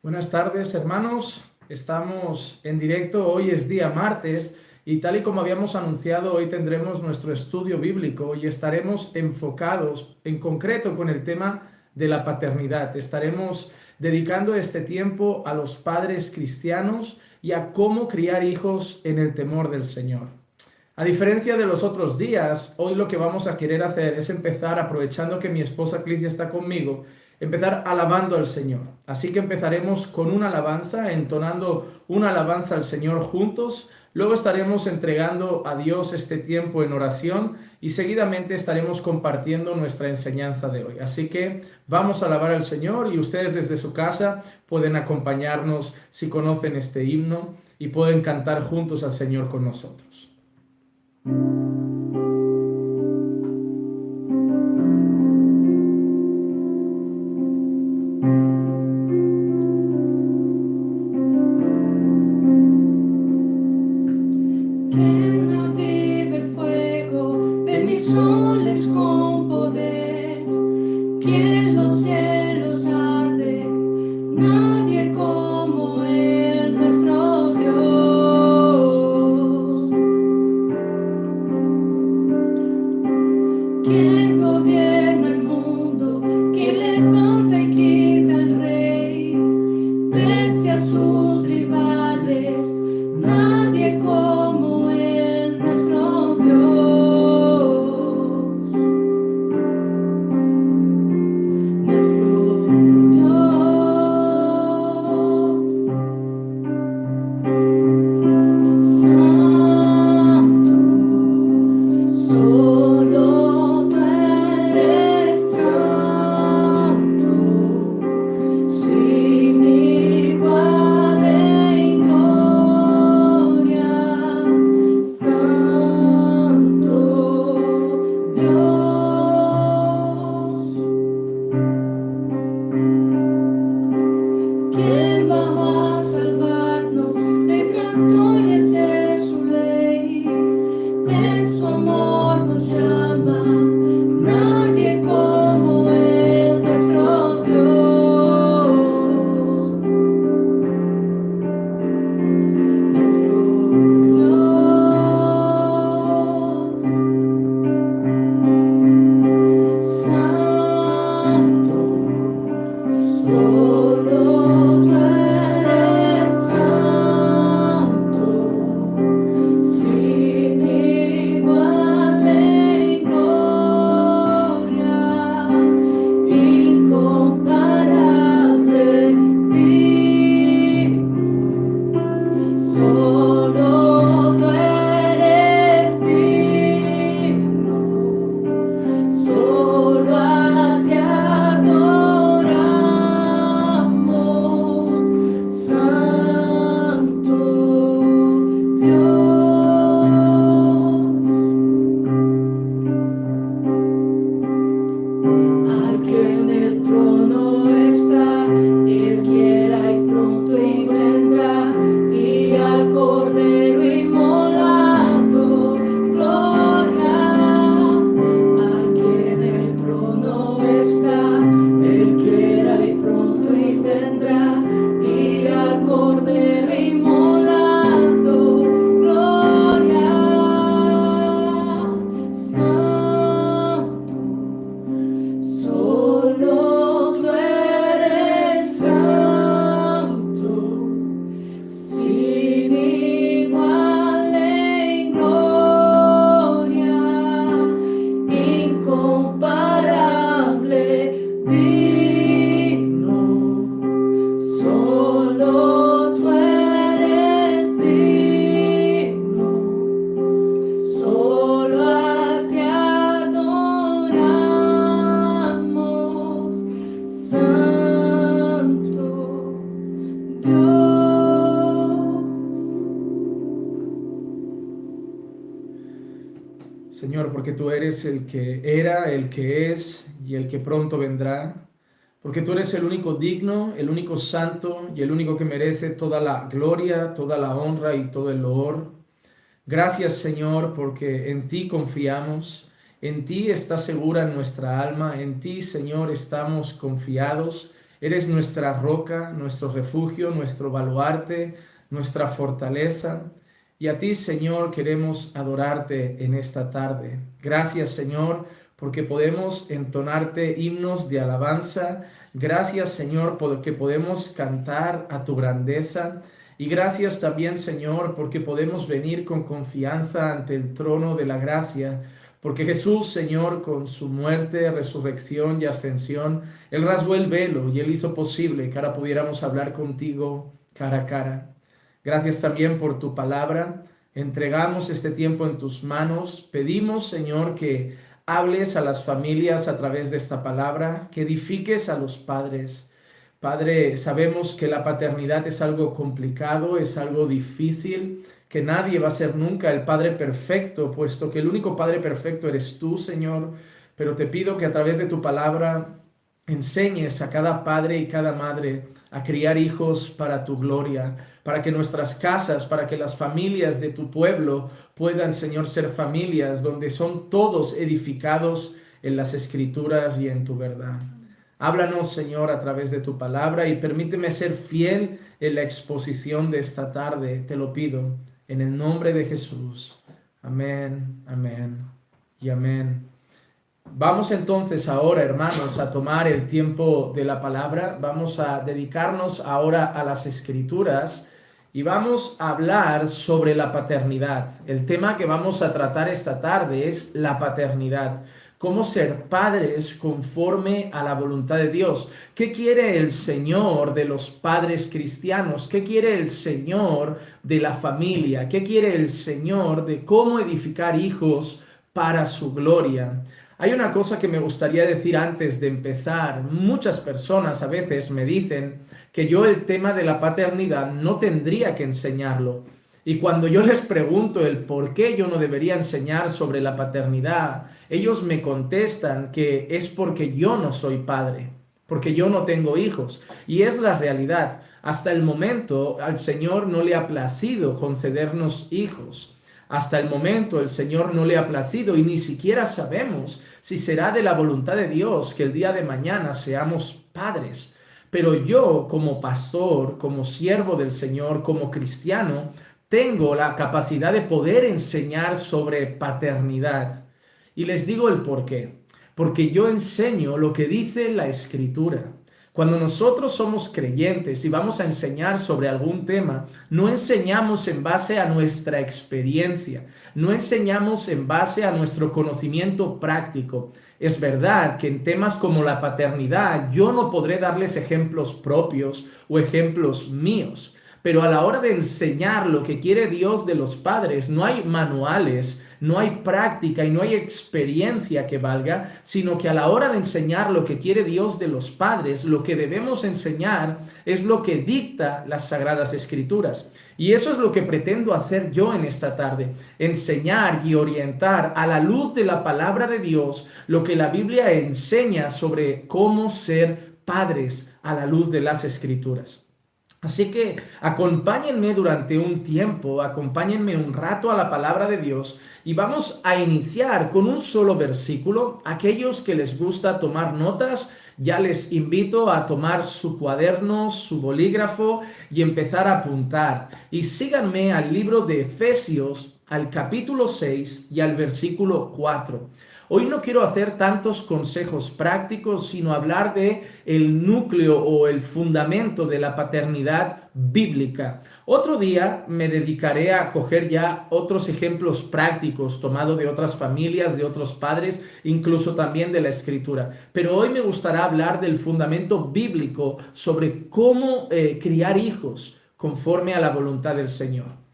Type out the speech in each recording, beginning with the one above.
Buenas tardes, hermanos. Estamos en directo. Hoy es día martes y tal y como habíamos anunciado, hoy tendremos nuestro estudio bíblico y estaremos enfocados en concreto con el tema de la paternidad. Estaremos dedicando este tiempo a los padres cristianos y a cómo criar hijos en el temor del Señor. A diferencia de los otros días, hoy lo que vamos a querer hacer es empezar, aprovechando que mi esposa Clicia está conmigo, empezar alabando al Señor. Así que empezaremos con una alabanza, entonando una alabanza al Señor juntos. Luego estaremos entregando a Dios este tiempo en oración y seguidamente estaremos compartiendo nuestra enseñanza de hoy. Así que vamos a alabar al Señor y ustedes desde su casa pueden acompañarnos si conocen este himno y pueden cantar juntos al Señor con nosotros. ¿Quién aviva el fuego de mis soles con poder? ¿Quién los cielos arde? Nadie como Él, nuestro Dios. ¿Quién gobierna el mundo? ¿Quién levanta y quita al rey? Vence a sus rivales. Nadie como Él, nuestro Dios. Nuestro Dios. Santo, solo tú eres santo, sin igual en gloria. Santo Dios. ¿Quién bajó a salvarnos de tractores de su ley? En su amor nos llama, nadie como Él, nuestro Dios. Nuestro Dios. Santo, solo tú eres santo, sin igual en gloria, incomparable, digno. Solo tú eres digno. Solo a ti adoramos, Santo Dios. Al que en el trono está, Él quiera y pronto y vendrá, y al Cordero inmolado, gloria. Al que en el trono está, Él quiera y pronto y vendrá, y al Cordero inmolado, gloria. Santo, solo tú eres santo, sin igual en gloria, incomparable, digno. Solo tú eres digno. Solo a ti adoramos, Santo Dios. Señor, porque tú eres el que era, el que es y el que pronto vendrá, porque tú eres el único digno, el único santo y el único que merece toda la gloria, toda la honra y todo el loor. Gracias, Señor, porque en ti confiamos, en ti está segura nuestra alma, en ti, Señor, estamos confiados, Eres nuestra roca, nuestro refugio, nuestro baluarte, nuestra fortaleza. Y a ti, Señor, queremos adorarte en esta tarde. Gracias, Señor, porque podemos entonarte himnos de alabanza. Gracias, Señor, porque podemos cantar a tu grandeza. Y gracias también, Señor, porque podemos venir con confianza ante el trono de la gracia. Porque Jesús, Señor, con su muerte, resurrección y ascensión, Él rasgó el velo y Él hizo posible que ahora pudiéramos hablar contigo cara a cara. Gracias también por tu palabra. Entregamos este tiempo en tus manos. Pedimos, Señor, que hables a las familias a través de esta palabra, que edifiques a los padres. Padre, sabemos que la paternidad es algo complicado, es algo difícil, que nadie va a ser nunca el Padre perfecto, puesto que el único Padre perfecto eres tú, Señor. Pero te pido que a través de tu palabra enseñes a cada padre y cada madre a criar hijos para tu gloria, para que nuestras casas, para que las familias de tu pueblo puedan, Señor, ser familias donde son todos edificados en las Escrituras y en tu verdad. Háblanos, Señor, a través de tu palabra y permíteme ser fiel en la exposición de esta tarde. Te lo pido en el nombre de Jesús. Amén, amén y amén. Vamos entonces ahora, hermanos, a tomar el tiempo de la palabra. Vamos a dedicarnos ahora a las Escrituras y vamos a hablar sobre la paternidad. El tema que vamos a tratar esta tarde es la paternidad. Cómo ser padres conforme a la voluntad de Dios. ¿Qué quiere el Señor de los padres cristianos? ¿Qué quiere el Señor de la familia? ¿Qué quiere el Señor de cómo edificar hijos para su gloria? Hay una cosa que me gustaría decir antes de empezar. Muchas personas a veces me dicen que yo el tema de la paternidad no tendría que enseñarlo. Y cuando yo les pregunto el por qué yo no debería enseñar sobre la paternidad, ellos me contestan que es porque yo no soy padre, porque yo no tengo hijos. Y es la realidad. Hasta el momento al Señor no le ha placido concedernos hijos. Hasta el momento el Señor no le ha placido y ni siquiera sabemos si será de la voluntad de Dios que el día de mañana seamos padres. Pero yo como pastor, como siervo del Señor, como cristiano, tengo la capacidad de poder enseñar sobre paternidad. Y les digo el por qué. Porque yo enseño lo que dice la Escritura. Cuando nosotros somos creyentes y vamos a enseñar sobre algún tema, no enseñamos en base a nuestra experiencia, no enseñamos en base a nuestro conocimiento práctico. Es verdad que en temas como la paternidad yo no podré darles ejemplos propios o ejemplos míos. Pero a la hora de enseñar lo que quiere Dios de los padres, no hay manuales, no hay práctica y no hay experiencia que valga, sino que a la hora de enseñar lo que quiere Dios de los padres, lo que debemos enseñar es lo que dicta las Sagradas Escrituras. Y eso es lo que pretendo hacer yo en esta tarde, enseñar y orientar a la luz de la palabra de Dios lo que la Biblia enseña sobre cómo ser padres a la luz de las Escrituras. Así que acompáñenme durante un tiempo, acompáñenme un rato a la palabra de Dios y vamos a iniciar con un solo versículo. Aquellos que les gusta tomar notas, ya les invito a tomar su cuaderno, su bolígrafo y empezar a apuntar. Y síganme al libro de Efesios, al capítulo 6 y al versículo 4. Hoy no quiero hacer tantos consejos prácticos, sino hablar de el núcleo o el fundamento de la paternidad bíblica. Otro día me dedicaré a coger ya otros ejemplos prácticos tomados de otras familias, de otros padres, incluso también de la Escritura. Pero hoy me gustará hablar del fundamento bíblico sobre cómo criar hijos conforme a la voluntad del Señor.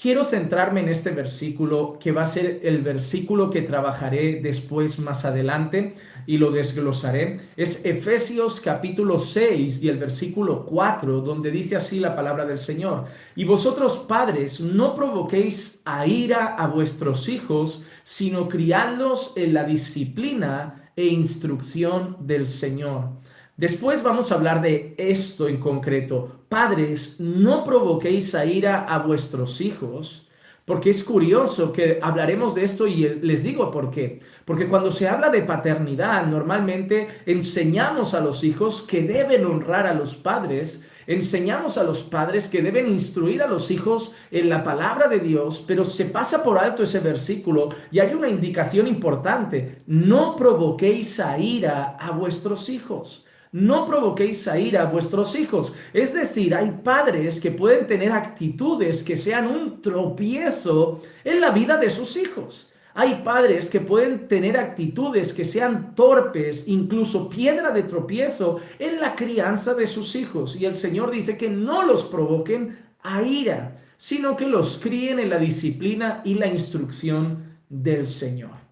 Quiero centrarme en este versículo que va a ser el versículo que trabajaré después más adelante y lo desglosaré. Es Efesios capítulo 6 y el versículo 4, donde dice así la palabra del Señor. Y vosotros padres, no provoquéis a ira a vuestros hijos, sino criadlos en la disciplina e instrucción del Señor. Después vamos a hablar de esto en concreto. Padres, no provoquéis a ira a vuestros hijos, Porque es curioso que hablaremos de esto y les digo por qué. Porque cuando se habla de paternidad, normalmente enseñamos a los hijos que deben honrar a los padres, enseñamos a los padres que deben instruir a los hijos en la palabra de Dios, pero se pasa por alto ese versículo y hay una indicación importante: no provoquéis a ira a vuestros hijos. No provoquéis a ira a vuestros hijos. Es decir, hay padres que pueden tener actitudes que sean un tropiezo en la vida de sus hijos. Hay padres que pueden tener actitudes que sean torpes, incluso piedra de tropiezo en la crianza de sus hijos. Y el Señor dice que no los provoquen a ira, sino que los críen en la disciplina y la instrucción del Señor.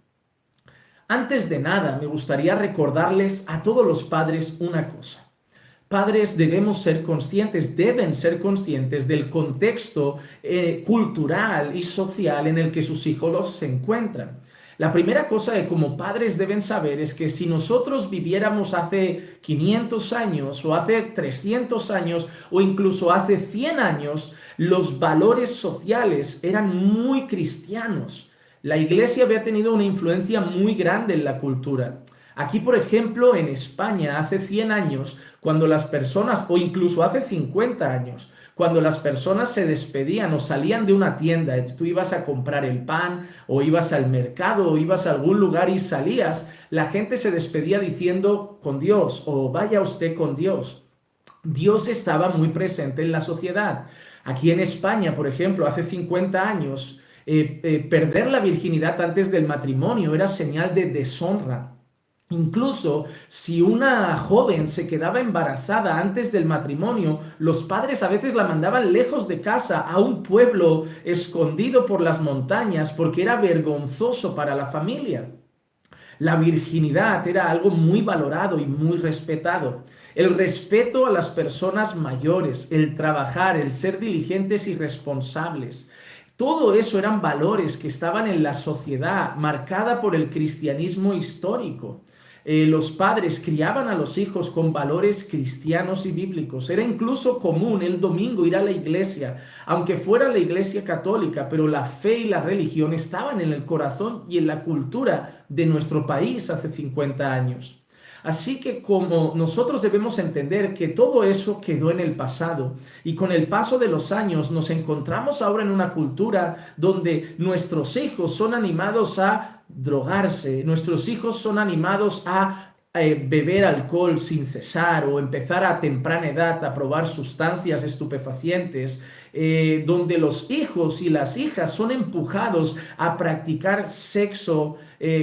Antes de nada, me gustaría recordarles a todos los padres una cosa. Padres deben ser conscientes del contexto cultural y social en el que sus hijos se encuentran. La primera cosa que como padres deben saber es que si nosotros viviéramos hace 500 años o hace 300 años o incluso hace 100 años, los valores sociales eran muy cristianos. La iglesia había tenido una influencia muy grande en la cultura. Aquí, por ejemplo, en España, hace 100 años, cuando las personas, o incluso hace 50 años, cuando las personas se despedían o salían de una tienda, tú ibas a comprar el pan, o ibas al mercado, o ibas a algún lugar y salías, la gente se despedía diciendo con Dios, o vaya usted con Dios. Dios estaba muy presente en la sociedad. Aquí en España, por ejemplo, hace 50 años, perder la virginidad antes del matrimonio era señal de deshonra. Incluso si una joven se quedaba embarazada antes del matrimonio, los padres a veces la mandaban lejos de casa a un pueblo escondido por las montañas porque era vergonzoso para la familia. La virginidad era algo muy valorado y muy respetado. El respeto a las personas mayores, el trabajar, el ser diligentes y responsables. Todo eso eran valores que estaban en la sociedad marcada por el cristianismo histórico. Los padres criaban a los hijos con valores cristianos y bíblicos. Era incluso común el domingo ir a la iglesia, aunque fuera la iglesia católica, pero la fe y la religión estaban en el corazón y en la cultura de nuestro país hace 50 años. Así que como nosotros debemos entender que todo eso quedó en el pasado y con el paso de los años nos encontramos ahora en una cultura donde nuestros hijos son animados a drogarse, nuestros hijos son animados a beber alcohol sin cesar o empezar a temprana edad a probar sustancias estupefacientes, donde los hijos y las hijas son empujados a practicar sexo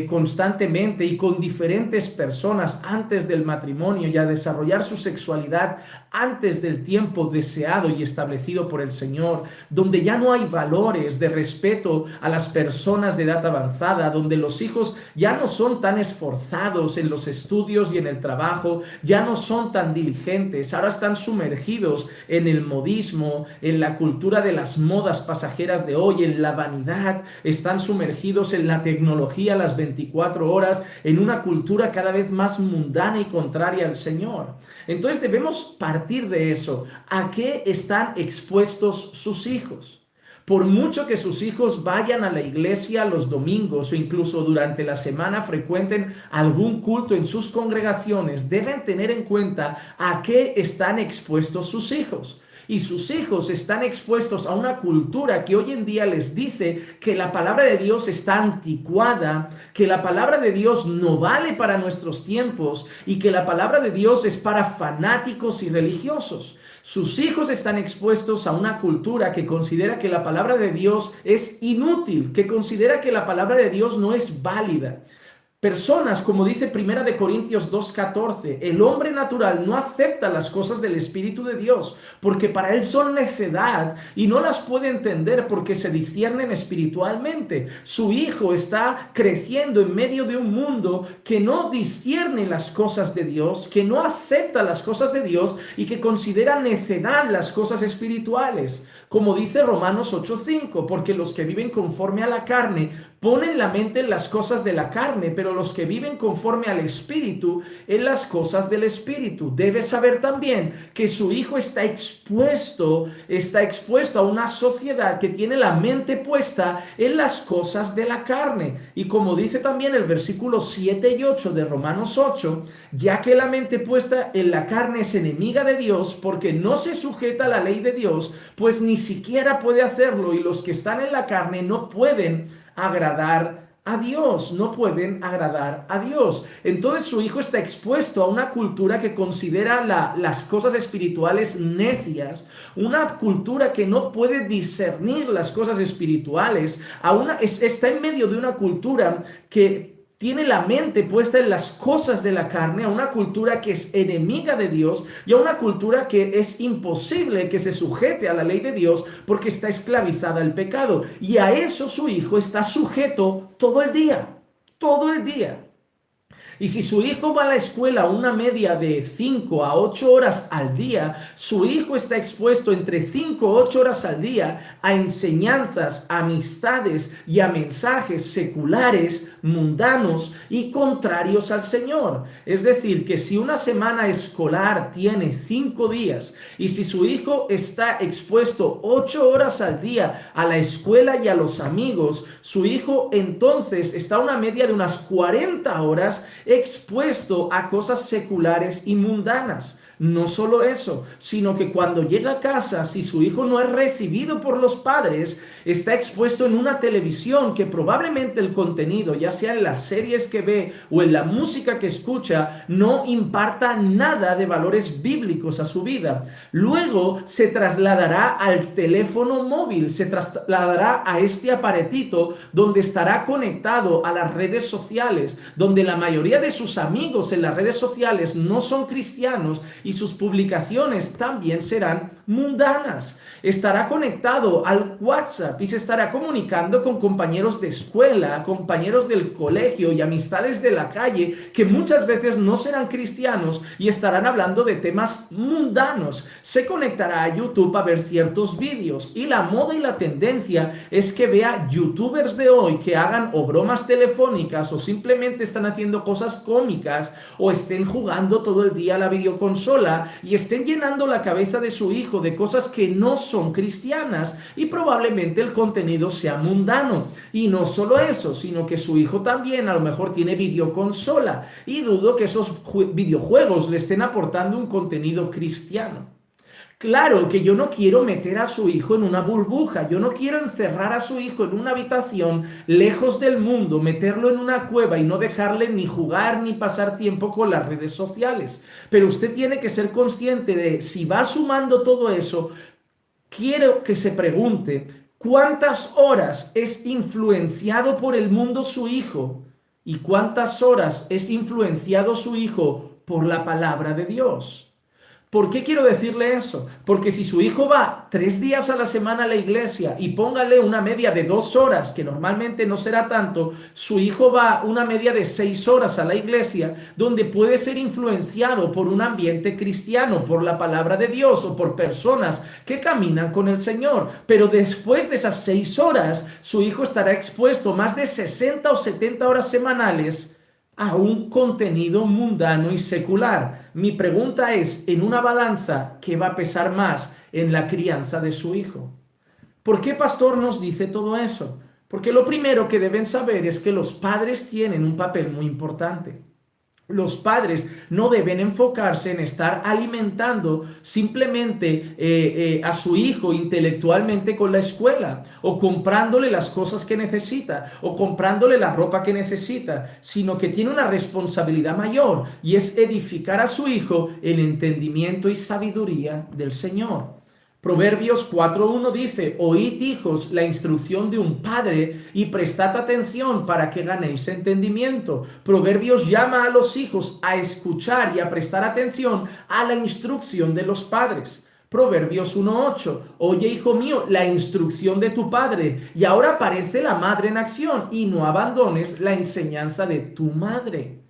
constantemente y con diferentes personas antes del matrimonio y a desarrollar su sexualidad antes del tiempo deseado y establecido por el Señor, donde ya no hay valores de respeto a las personas de edad avanzada, donde los hijos ya no son tan esforzados en los estudios y en el trabajo, ya no son tan diligentes, ahora están sumergidos en el modismo, en la cultura de las modas pasajeras de hoy, en la vanidad, están sumergidos en la tecnología las 24 horas, en una cultura cada vez más mundana y contraria al Señor. Entonces debemos partir de eso. ¿A qué están expuestos sus hijos? Por mucho que sus hijos vayan a la iglesia los domingos o incluso durante la semana frecuenten algún culto en sus congregaciones, deben tener en cuenta a qué están expuestos sus hijos. Y sus hijos están expuestos a una cultura que hoy en día les dice que la palabra de Dios está anticuada, que la palabra de Dios no vale para nuestros tiempos y que la palabra de Dios es para fanáticos y religiosos. Sus hijos están expuestos a una cultura que considera que la palabra de Dios es inútil, que considera que la palabra de Dios no es válida. Personas, como dice 1 Corintios 2:14, el hombre natural no acepta las cosas del Espíritu de Dios, porque para él son necedad y no las puede entender porque se disciernen espiritualmente. Su hijo está creciendo en medio de un mundo que no discierne las cosas de Dios, que no acepta las cosas de Dios y que considera necedad las cosas espirituales. Como dice Romanos 8:5, porque los que viven conforme a la carne ponen la mente en las cosas de la carne, pero los que viven conforme al Espíritu, en las cosas del Espíritu. Debe saber también que su hijo está expuesto a una sociedad que tiene la mente puesta en las cosas de la carne. Y como dice también el versículo 7 y 8 de Romanos 8, ya que la mente puesta en la carne es enemiga de Dios porque no se sujeta a la ley de Dios, pues ni siquiera puede hacerlo, y los que están en la carne no pueden agradar a Dios, no pueden agradar a Dios. Entonces su hijo está expuesto a una cultura que considera las cosas espirituales necias, una cultura que no puede discernir las cosas espirituales, está en medio de una cultura que tiene la mente puesta en las cosas de la carne, a una cultura que es enemiga de Dios y a una cultura que es imposible que se sujete a la ley de Dios porque está esclavizada al pecado. Y a eso su hijo está sujeto todo el día, todo el día. Y si su hijo va a la escuela una media de 5 a 8 horas al día, su hijo está expuesto entre 5 a 8 horas al día a enseñanzas, a amistades y a mensajes seculares, mundanos y contrarios al Señor. Es decir, que si una semana escolar tiene 5 días y si su hijo está expuesto 8 horas al día a la escuela y a los amigos, su hijo entonces está a una media de unas 40 horas expuesto a cosas seculares y mundanas. No solo eso, sino que cuando llega a casa, si su hijo no es recibido por los padres, está expuesto en una televisión que probablemente el contenido, ya sea en las series que ve o en la música que escucha, no imparta nada de valores bíblicos a su vida. Luego se trasladará al teléfono móvil, se trasladará a este aparatito donde estará conectado a las redes sociales, donde la mayoría de sus amigos en las redes sociales no son cristianos y sus publicaciones también serán mundanas. Estará conectado al WhatsApp y se estará comunicando con compañeros de escuela, compañeros del colegio y amistades de la calle que muchas veces no serán cristianos y estarán hablando de temas mundanos. Se conectará a YouTube a ver ciertos vídeos y la moda y la tendencia es que vea youtubers de hoy que hagan o bromas telefónicas o simplemente están haciendo cosas cómicas o estén jugando todo el día a la videoconsola y estén llenando la cabeza de su hijo de cosas que no son cristianas y probablemente el contenido sea mundano. Y no solo eso, sino que su hijo también a lo mejor tiene videoconsola y dudo que esos videojuegos le estén aportando un contenido cristiano. Claro que yo no quiero meter a su hijo en una burbuja, yo no quiero encerrar a su hijo en una habitación lejos del mundo, meterlo en una cueva y no dejarle ni jugar ni pasar tiempo con las redes sociales. Pero usted tiene que ser consciente de si va sumando todo eso, quiero que se pregunte cuántas horas es influenciado por el mundo su hijo y cuántas horas es influenciado su hijo por la palabra de Dios. ¿Por qué quiero decirle eso? Porque si su hijo va 3 días a la semana a la iglesia y póngale una media de 2 horas, que normalmente no será tanto, su hijo va una media de 6 horas a la iglesia, donde puede ser influenciado por un ambiente cristiano, por la palabra de Dios o por personas que caminan con el Señor. Pero después de esas 6 horas, su hijo estará expuesto más de 60 o 70 horas semanales a un contenido mundano y secular. Mi pregunta es, en una balanza, ¿qué va a pesar más en la crianza de su hijo? ¿Por qué pastor nos dice todo eso? Porque lo primero que deben saber es que los padres tienen un papel muy importante. Los padres no deben enfocarse en estar alimentando simplemente a su hijo intelectualmente con la escuela o comprándole las cosas que necesita o comprándole la ropa que necesita, sino que tiene una responsabilidad mayor y es edificar a su hijo en entendimiento y sabiduría del Señor. Proverbios 4:1 dice, oíd hijos la instrucción de un padre y prestad atención para que ganéis entendimiento. Proverbios llama a los hijos a escuchar y a prestar atención a la instrucción de los padres. Proverbios 1:8, oye hijo mío la instrucción de tu padre y ahora aparece la madre en acción y no abandones la enseñanza de tu madre.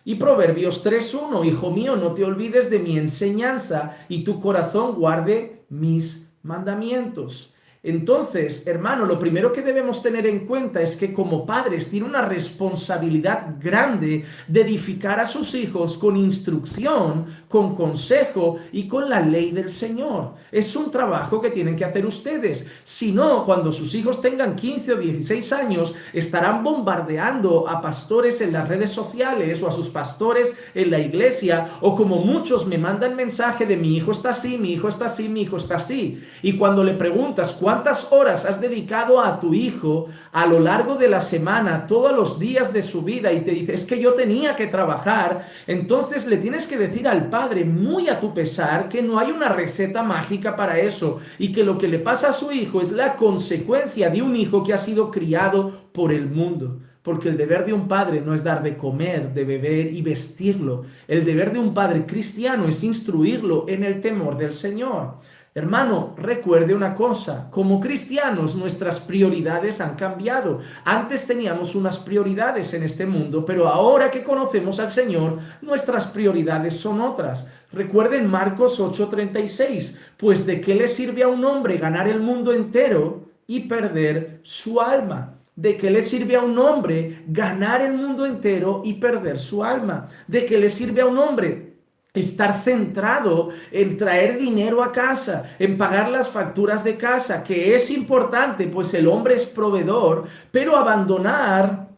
Y Proverbios 3:1, hijo mío, no te olvides de mi enseñanza y tu corazón guarde mis mandamientos. Entonces, hermano, lo primero que debemos tener en cuenta es que como padres tiene una responsabilidad grande de edificar a sus hijos con instrucción, con consejo y con la ley del Señor. Es un trabajo que tienen que hacer ustedes. Si no, cuando sus hijos tengan 15 o 16 años, estarán bombardeando a pastores en las redes sociales o a sus pastores en la iglesia, o como muchos me mandan mensaje de mi hijo está así, mi hijo está así, mi hijo está así. Y cuando le preguntas cuántas horas has dedicado a tu hijo a lo largo de la semana, todos los días de su vida, y te dice, es que yo tenía que trabajar, entonces le tienes que decir al padre, muy a tu pesar, que no hay una receta mágica para eso, y que lo que le pasa a su hijo es la consecuencia de un hijo que ha sido criado por el mundo. Porque el deber de un padre no es dar de comer, de beber y vestirlo. El deber de un padre cristiano es instruirlo en el temor del Señor. Hermano, recuerde una cosa, como cristianos nuestras prioridades han cambiado. Antes teníamos unas prioridades en este mundo, pero ahora que conocemos al Señor, nuestras prioridades son otras. Recuerden Marcos 8:36, pues ¿de qué le sirve a un hombre ganar el mundo entero y perder su alma? ¿De qué le sirve a un hombre ganar el mundo entero y perder su alma? ¿De qué le sirve a un hombre estar centrado en traer dinero a casa, en pagar las facturas de casa, que es importante, pues el hombre es proveedor, pero abandonar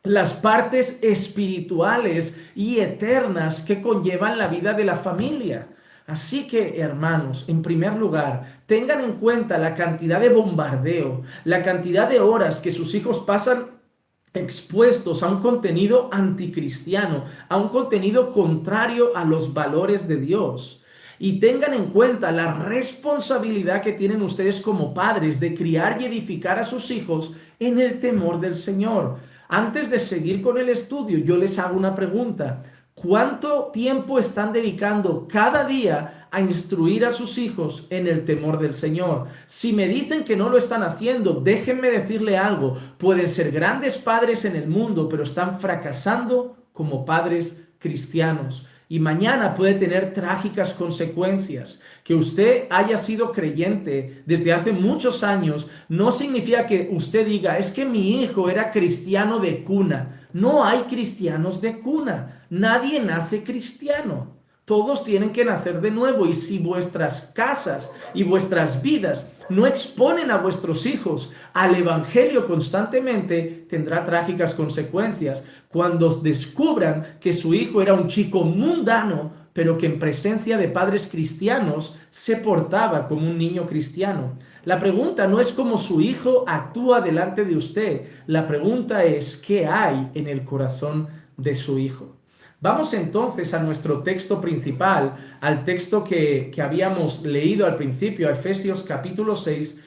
las partes espirituales y eternas que conllevan la vida de la familia? Así que, hermanos, en primer lugar, tengan en cuenta la cantidad de bombardeo, la cantidad de horas que sus hijos pasan expuestos a un contenido anticristiano, a un contenido contrario a los valores de Dios. Y tengan en cuenta la responsabilidad que tienen ustedes como padres de criar y edificar a sus hijos en el temor del Señor. Antes de seguir con el estudio, yo les hago una pregunta. ¿Cuánto tiempo están dedicando cada día a instruir a sus hijos en el temor del Señor? Si me dicen que no lo están haciendo, déjenme decirle algo. Pueden ser grandes padres en el mundo, pero están fracasando como padres cristianos. Y mañana puede tener trágicas consecuencias. Que usted haya sido creyente desde hace muchos años no significa que usted diga, es que mi hijo era cristiano de cuna. No hay cristianos de cuna. Nadie nace cristiano. Todos tienen que nacer de nuevo, y si vuestras casas y vuestras vidas no exponen a vuestros hijos al evangelio constantemente, tendrá trágicas consecuencias cuando descubran que su hijo era un chico mundano, pero que en presencia de padres cristianos se portaba como un niño cristiano. La pregunta no es cómo su hijo actúa delante de usted. La pregunta es qué hay en el corazón de su hijo. Vamos entonces a nuestro texto principal, al texto que habíamos leído al principio, a Efesios capítulo 6.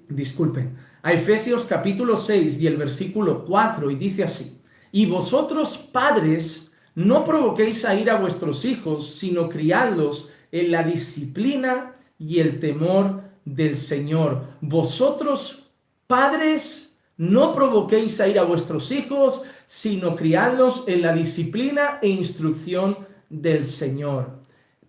Disculpen, a Efesios capítulo 6 y el versículo 4, y dice así: y vosotros, padres, no provoquéis a ira a vuestros hijos, sino criadlos en la disciplina y el temor del Señor. Vosotros, padres, no provoquéis a ira a vuestros hijos, sino criadlos en la disciplina e instrucción del Señor.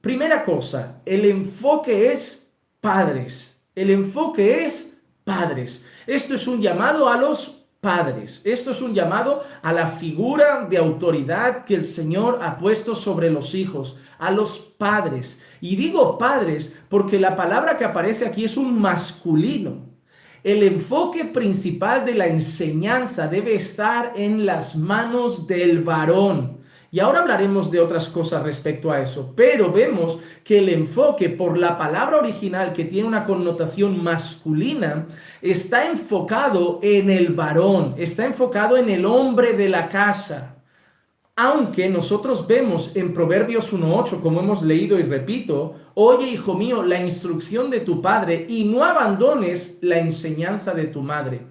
Primera cosa, el enfoque es padres. El enfoque es padres. Esto es un llamado a los padres. Esto es un llamado a la figura de autoridad que el Señor ha puesto sobre los hijos, a los padres. Y digo padres porque la palabra que aparece aquí es un masculino. El enfoque principal de la enseñanza debe estar en las manos del varón. Y ahora hablaremos de otras cosas respecto a eso, pero vemos que el enfoque por la palabra original, que tiene una connotación masculina, está enfocado en el varón, está enfocado en el hombre de la casa. Aunque nosotros vemos en Proverbios 1:8, como hemos leído y repito, oye, hijo mío, la instrucción de tu padre y no abandones la enseñanza de tu madre.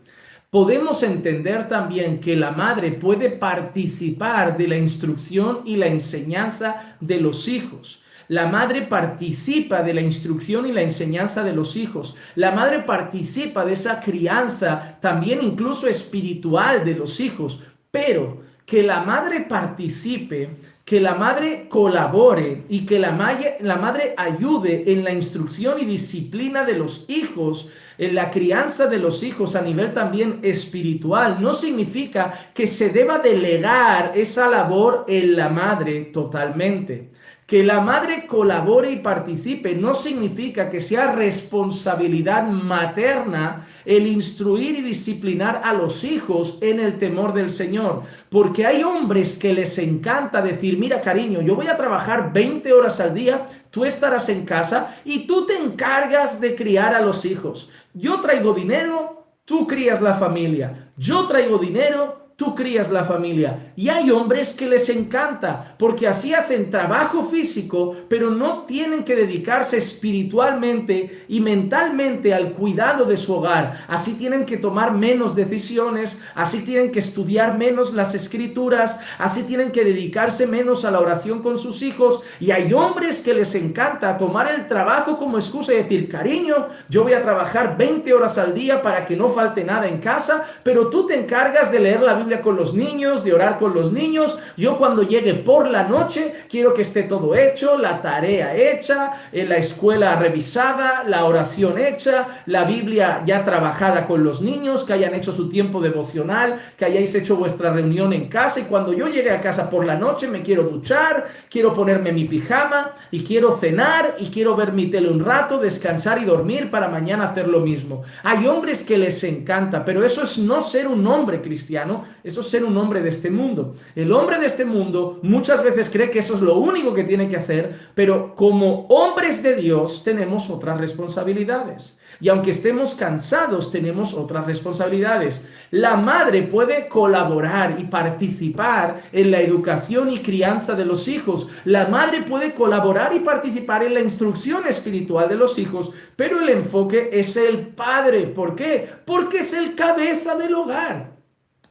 Podemos entender también que la madre puede participar de la instrucción y la enseñanza de los hijos. La madre participa de la instrucción y la enseñanza de los hijos. La madre participa de esa crianza, también incluso espiritual, de los hijos. Pero que la madre participe que la madre colabore y que la madre ayude en la instrucción y disciplina de los hijos, en la crianza de los hijos a nivel también espiritual, no significa que se deba delegar esa labor en la madre totalmente. Que la madre colabore y participe no significa que sea responsabilidad materna el instruir y disciplinar a los hijos en el temor del Señor. Porque hay hombres que les encanta decir, mira cariño, yo voy a trabajar 20 horas al día, tú estarás en casa y tú te encargas de criar a los hijos. Yo traigo dinero, tú crías la familia. Yo traigo dinero, tú crías la familia. Y hay hombres que les encanta porque así hacen trabajo físico, pero no tienen que dedicarse espiritualmente y mentalmente al cuidado de su hogar. Así tienen que tomar menos decisiones, así tienen que estudiar menos las escrituras, así tienen que dedicarse menos a la oración con sus hijos. Y hay hombres que les encanta tomar el trabajo como excusa y decir, cariño, yo voy a trabajar 20 horas al día para que no falte nada en casa, pero tú te encargas de leer la Biblia con los niños, de orar con los niños. Yo cuando llegue por la noche quiero que esté todo hecho, la tarea hecha, la escuela revisada, la oración hecha, la Biblia ya trabajada con los niños, que hayan hecho su tiempo devocional, que hayáis hecho vuestra reunión en casa, y cuando yo llegue a casa por la noche me quiero duchar, quiero ponerme mi pijama y quiero cenar y quiero ver mi tele un rato, descansar y dormir para mañana hacer lo mismo. Hay hombres que les encanta, pero eso es no ser un hombre cristiano. Eso es ser un hombre de este mundo. El hombre de este mundo muchas veces cree que eso es lo único que tiene que hacer, pero como hombres de Dios tenemos otras responsabilidades. Y aunque estemos cansados, tenemos otras responsabilidades. La madre puede colaborar y participar en la educación y crianza de los hijos. La madre puede colaborar y participar en la instrucción espiritual de los hijos, pero el enfoque es el padre. ¿Por qué? Porque es el cabeza del hogar.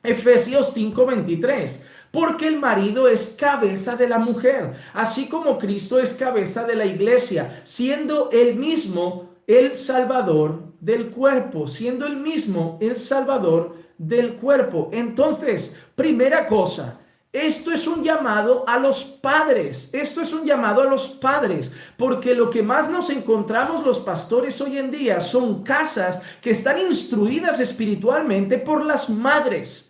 Efesios 5:23, porque el marido es cabeza de la mujer, así como Cristo es cabeza de la iglesia, siendo él mismo el Salvador del cuerpo, siendo él mismo el Salvador del cuerpo. Entonces, primera cosa, esto es un llamado a los padres, porque lo que más nos encontramos los pastores hoy en día son casas que están instruidas espiritualmente por las madres.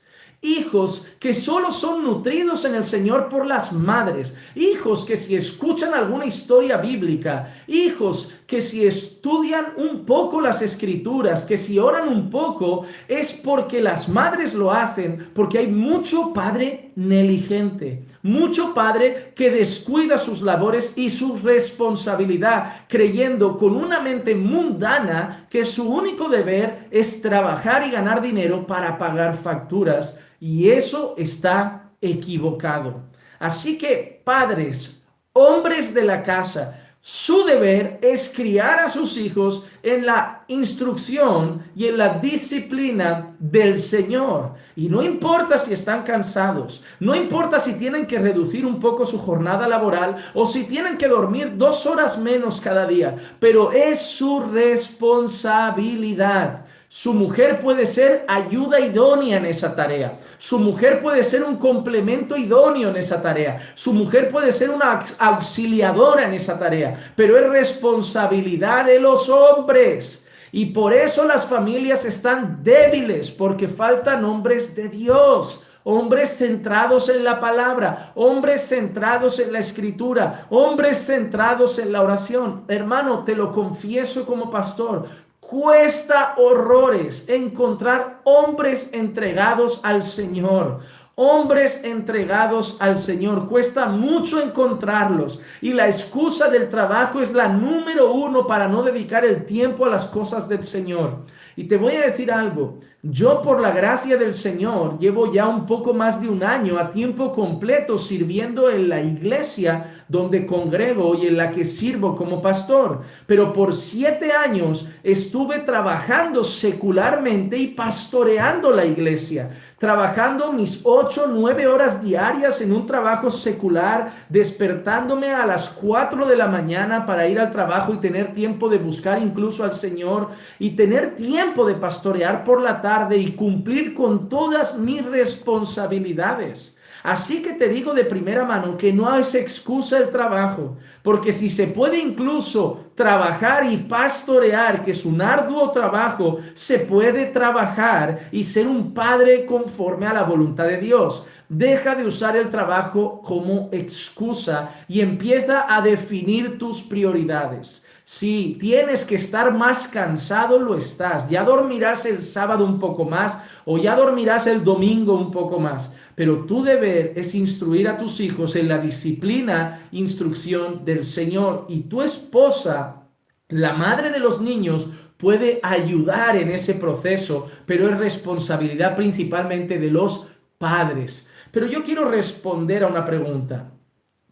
Hijos que solo son nutridos en el Señor por las madres. Hijos que si escuchan alguna historia bíblica. Hijos que si estudian un poco las escrituras, que si oran un poco, es porque las madres lo hacen, porque hay mucho padre negligente, mucho padre que descuida sus labores y su responsabilidad, creyendo con una mente mundana que su único deber es trabajar y ganar dinero para pagar facturas. Y eso está equivocado. Así que, padres, hombres de la casa, su deber es criar a sus hijos en la instrucción y en la disciplina del Señor. Y no importa si están cansados, no importa si tienen que reducir un poco su jornada laboral o si tienen que dormir 2 horas menos cada día, pero es su responsabilidad. Su mujer puede ser ayuda idónea en esa tarea. Su mujer puede ser un complemento idóneo en esa tarea. Su mujer puede ser una auxiliadora en esa tarea. Pero es responsabilidad de los hombres. Y por eso las familias están débiles, porque faltan hombres de Dios. Hombres centrados en la palabra, hombres centrados en la escritura, hombres centrados en la oración. Hermano, te lo confieso como pastor. Cuesta horrores encontrar hombres entregados al Señor. Hombres entregados al Señor. Cuesta mucho encontrarlos. Y la excusa del trabajo es la número 1 para no dedicar el tiempo a las cosas del Señor. Y te voy a decir algo. Yo, por la gracia del Señor, llevo ya un poco más de un año a tiempo completo sirviendo en la iglesia donde congrego y en la que sirvo como pastor. Pero por 7 años estuve trabajando secularmente y pastoreando la iglesia, trabajando mis 8, 9 horas diarias en un trabajo secular, despertándome a las 4 de la mañana para ir al trabajo y tener tiempo de buscar incluso al Señor y tener tiempo de pastorear por la tarde y cumplir con todas mis responsabilidades. Así que te digo de primera mano que no es excusa el trabajo, porque si se puede incluso trabajar y pastorear, que es un arduo trabajo, se puede trabajar y ser un padre conforme a la voluntad de Dios. Deja de usar el trabajo como excusa y empieza a definir tus prioridades. Si tienes que estar más cansado, lo estás. Ya dormirás el sábado un poco más o ya dormirás el domingo un poco más. Pero tu deber es instruir a tus hijos en la disciplina, instrucción del Señor. Y tu esposa, la madre de los niños, puede ayudar en ese proceso, pero es responsabilidad principalmente de los padres. Pero yo quiero responder a una pregunta.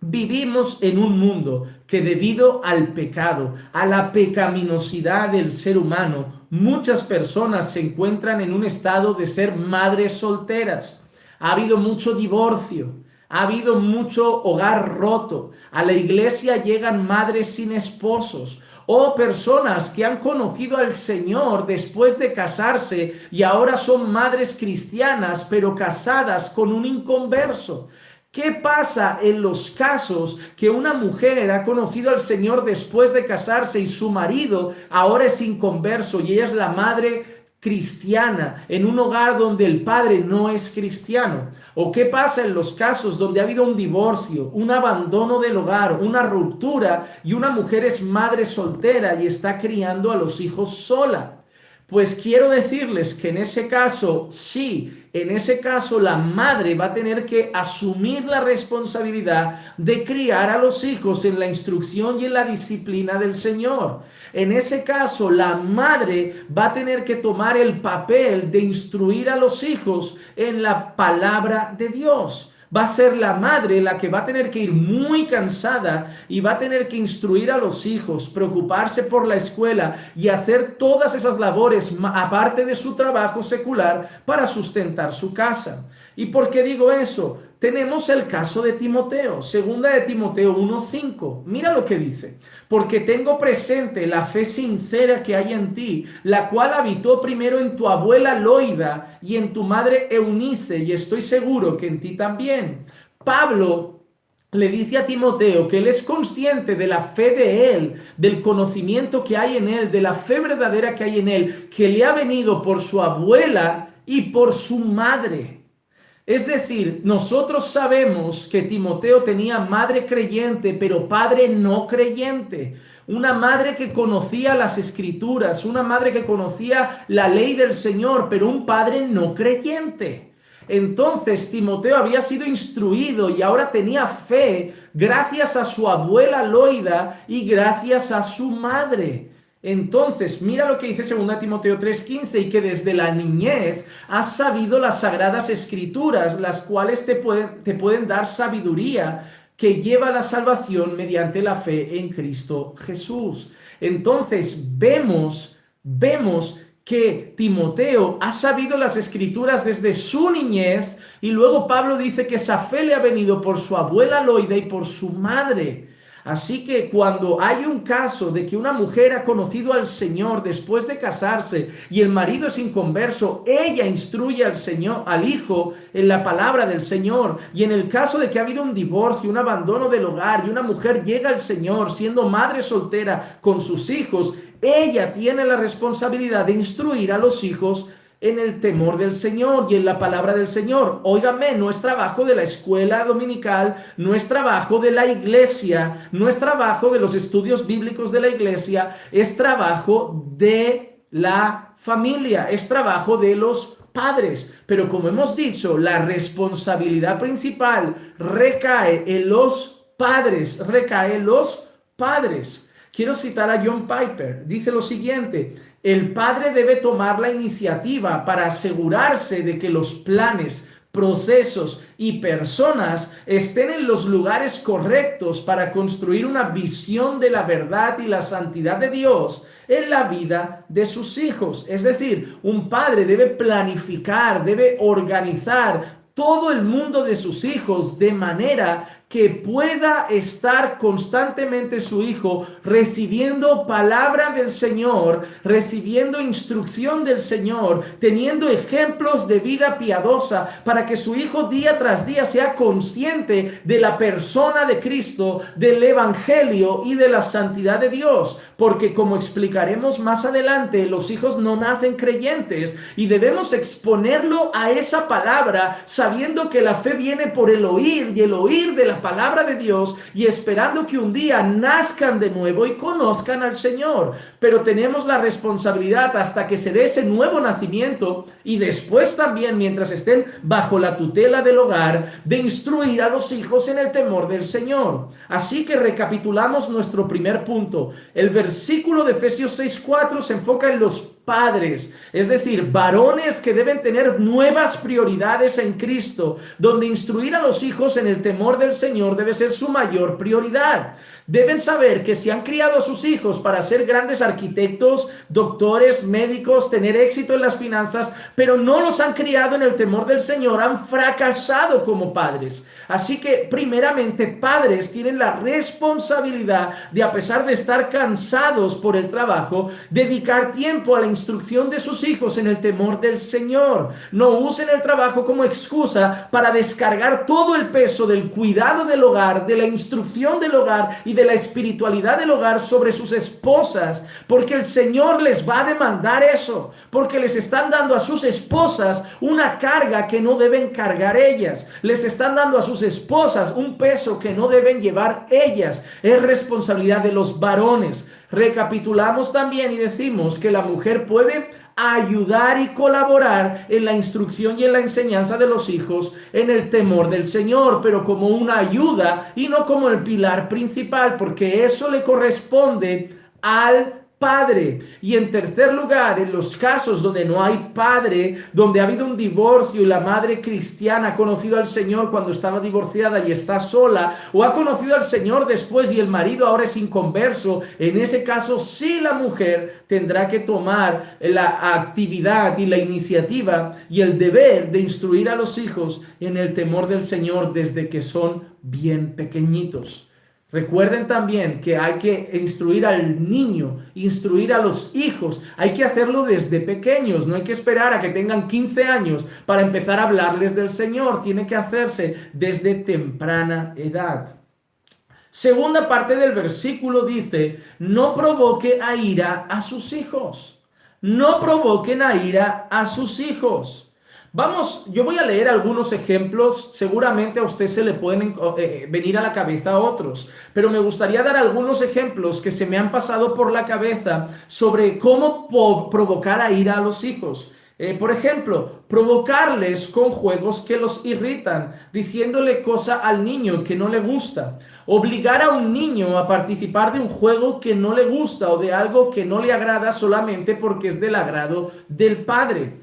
Vivimos en un mundo que debido al pecado, a la pecaminosidad del ser humano, muchas personas se encuentran en un estado de ser madres solteras. Ha habido mucho divorcio, ha habido mucho hogar roto. A la iglesia llegan madres sin esposos o personas que han conocido al Señor después de casarse y ahora son madres cristianas pero casadas con un inconverso. ¿Qué pasa en los casos que una mujer ha conocido al Señor después de casarse y su marido ahora es inconverso y ella es la madre cristiana en un hogar donde el padre no es cristiano? ¿O qué pasa en los casos donde ha habido un divorcio, un abandono del hogar, una ruptura y una mujer es madre soltera y está criando a los hijos sola? Pues quiero decirles que en ese caso, sí, en ese caso la madre va a tener que asumir la responsabilidad de criar a los hijos en la instrucción y en la disciplina del Señor. En ese caso, la madre va a tener que tomar el papel de instruir a los hijos en la palabra de Dios. Va a ser la madre la que va a tener que ir muy cansada y va a tener que instruir a los hijos, preocuparse por la escuela y hacer todas esas labores aparte de su trabajo secular para sustentar su casa. ¿Y por qué digo eso? Tenemos el caso de Timoteo, segunda de Timoteo 1:5. Mira lo que dice: porque tengo presente la fe sincera que hay en ti, la cual habitó primero en tu abuela Loida y en tu madre Eunice, y estoy seguro que en ti también. Pablo le dice a Timoteo que él es consciente de la fe de él, del conocimiento que hay en él, de la fe verdadera que hay en él, que le ha venido por su abuela y por su madre. Es decir, nosotros sabemos que Timoteo tenía madre creyente, pero padre no creyente. Una madre que conocía las escrituras, una madre que conocía la ley del Señor, pero un padre no creyente. Entonces Timoteo había sido instruido y ahora tenía fe gracias a su abuela Loida y gracias a su madre. Entonces, mira lo que dice 2 Timoteo 3:15, y que desde la niñez has sabido las sagradas escrituras, las cuales te pueden dar sabiduría que lleva a la salvación mediante la fe en Cristo Jesús. Entonces, vemos que Timoteo ha sabido las escrituras desde su niñez y luego Pablo dice que esa fe le ha venido por su abuela Loida y por su madre. Así que cuando hay un caso de que una mujer ha conocido al Señor después de casarse y el marido es inconverso, ella instruye al Señor, al hijo, en la palabra del Señor. Y en el caso de que ha habido un divorcio, un abandono del hogar y una mujer llega al Señor siendo madre soltera con sus hijos, ella tiene la responsabilidad de instruir a los hijos en el temor del Señor y en la palabra del Señor. Óigame, no es trabajo de la escuela dominical, no es trabajo de la iglesia, no es trabajo de los estudios bíblicos de la iglesia, es trabajo de la familia, es trabajo de los padres. Pero como hemos dicho, la responsabilidad principal recae en los padres, Quiero citar a John Piper. Dice lo siguiente: el padre debe tomar la iniciativa para asegurarse de que los planes, procesos y personas estén en los lugares correctos para construir una visión de la verdad y la santidad de Dios en la vida de sus hijos. Es decir, un padre debe planificar, debe organizar todo el mundo de sus hijos de manera que pueda estar constantemente su hijo recibiendo palabra del Señor, recibiendo instrucción del Señor, teniendo ejemplos de vida piadosa, para que su hijo día tras día sea consciente de la persona de Cristo, del Evangelio y de la santidad de Dios. Porque, como explicaremos más adelante, los hijos no nacen creyentes y debemos exponerlo a esa palabra, sabiendo que la fe viene por el oír y el oír de la palabra de Dios, y esperando que un día nazcan de nuevo y conozcan al Señor. Pero tenemos la responsabilidad, hasta que se dé ese nuevo nacimiento y después también mientras estén bajo la tutela del hogar, de instruir a los hijos en el temor del Señor. Así que recapitulamos nuestro primer punto. El versículo de Efesios 6:4 se enfoca en los padres, es decir, varones que deben tener nuevas prioridades en Cristo, donde instruir a los hijos en el temor del Señor debe ser su mayor prioridad. Deben saber que si han criado a sus hijos para ser grandes arquitectos, doctores, médicos, tener éxito en las finanzas, pero no los han criado en el temor del Señor, han fracasado como padres. Así que, primeramente, padres tienen la responsabilidad de, a pesar de estar cansados por el trabajo, dedicar tiempo a la instrucción de sus hijos en el temor del Señor. No usen el trabajo como excusa para descargar todo el peso del cuidado del hogar, de la instrucción del hogar y de la espiritualidad del hogar sobre sus esposas, porque el Señor les va a demandar eso, porque les están dando a sus esposas una carga que no deben cargar ellas, les están dando a sus esposas un peso que no deben llevar ellas. Es responsabilidad de los varones. Recapitulamos también y decimos que la mujer puede ayudar y colaborar en la instrucción y en la enseñanza de los hijos en el temor del Señor, pero como una ayuda y no como el pilar principal, porque eso le corresponde al padre. Y en tercer lugar, en los casos donde no hay padre, donde ha habido un divorcio y la madre cristiana ha conocido al Señor cuando estaba divorciada y está sola, o ha conocido al Señor después y el marido ahora es inconverso, en ese caso sí la mujer tendrá que tomar la actividad y la iniciativa y el deber de instruir a los hijos en el temor del Señor desde que son bien pequeñitos. Recuerden también que hay que instruir al niño, instruir a los hijos. Hay que hacerlo desde pequeños. No hay que esperar a que tengan 15 años para empezar a hablarles del Señor. Tiene que hacerse desde temprana edad. Segunda parte del versículo dice: no provoque a ira a sus hijos. No provoquen a ira a sus hijos. Vamos, yo voy a leer algunos ejemplos, seguramente a usted se le pueden venir a la cabeza otros, pero me gustaría dar algunos ejemplos que se me han pasado por la cabeza sobre cómo provocar a ira a los hijos. Por ejemplo, provocarles con juegos que los irritan, diciéndole cosa al niño que no le gusta. Obligar a un niño a participar de un juego que no le gusta o de algo que no le agrada solamente porque es del agrado del padre.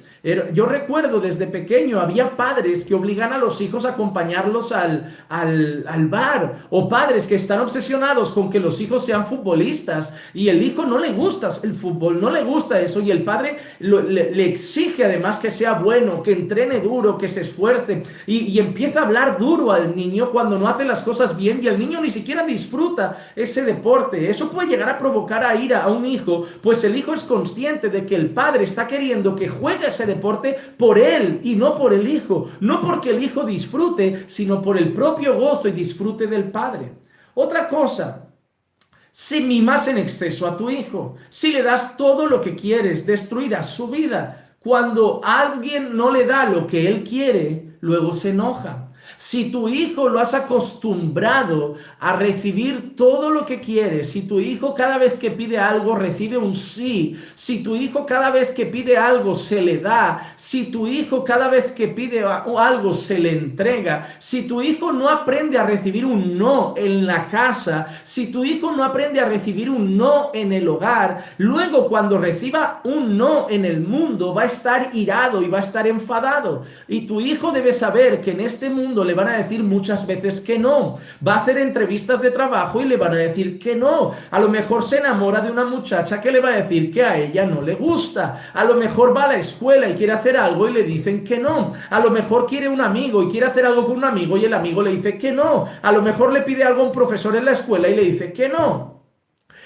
Yo recuerdo desde pequeño, había padres que obligan a los hijos a acompañarlos al bar, o padres que están obsesionados con que los hijos sean futbolistas y el hijo no le gusta el fútbol, no le gusta eso, y el padre le exige además que sea bueno, que entrene duro, que se esfuerce, y empieza a hablar duro al niño cuando no hace las cosas bien y el niño ni siquiera disfruta ese deporte. Eso puede llegar a provocar a ira a un hijo, pues el hijo es consciente de que el padre está queriendo que juegue ese deporte por él y no por el hijo, no porque el hijo disfrute, sino por el propio gozo y disfrute del padre. Otra cosa, si mimas en exceso a tu hijo, si le das todo lo que quieres, destruirás su vida. Cuando alguien no le da lo que él quiere, luego se enoja. Si tu hijo lo has acostumbrado a recibir todo lo que quiere, si tu hijo cada vez que pide algo recibe un sí, si tu hijo cada vez que pide algo se le da, si tu hijo cada vez que pide algo se le entrega, si tu hijo no aprende a recibir un no en la casa, si tu hijo no aprende a recibir un no en el hogar, luego cuando reciba un no en el mundo va a estar irado y va a estar enfadado. Y tu hijo debe saber que en este mundo mundo le van a decir muchas veces que no. Va a hacer entrevistas de trabajo y le van a decir que no. A lo mejor se enamora de una muchacha que le va a decir que a ella no le gusta. A lo mejor va a la escuela y quiere hacer algo y le dicen que no. A lo mejor quiere un amigo y quiere hacer algo con un amigo y el amigo le dice que no. A lo mejor le pide algo a un profesor en la escuela y le dice que no.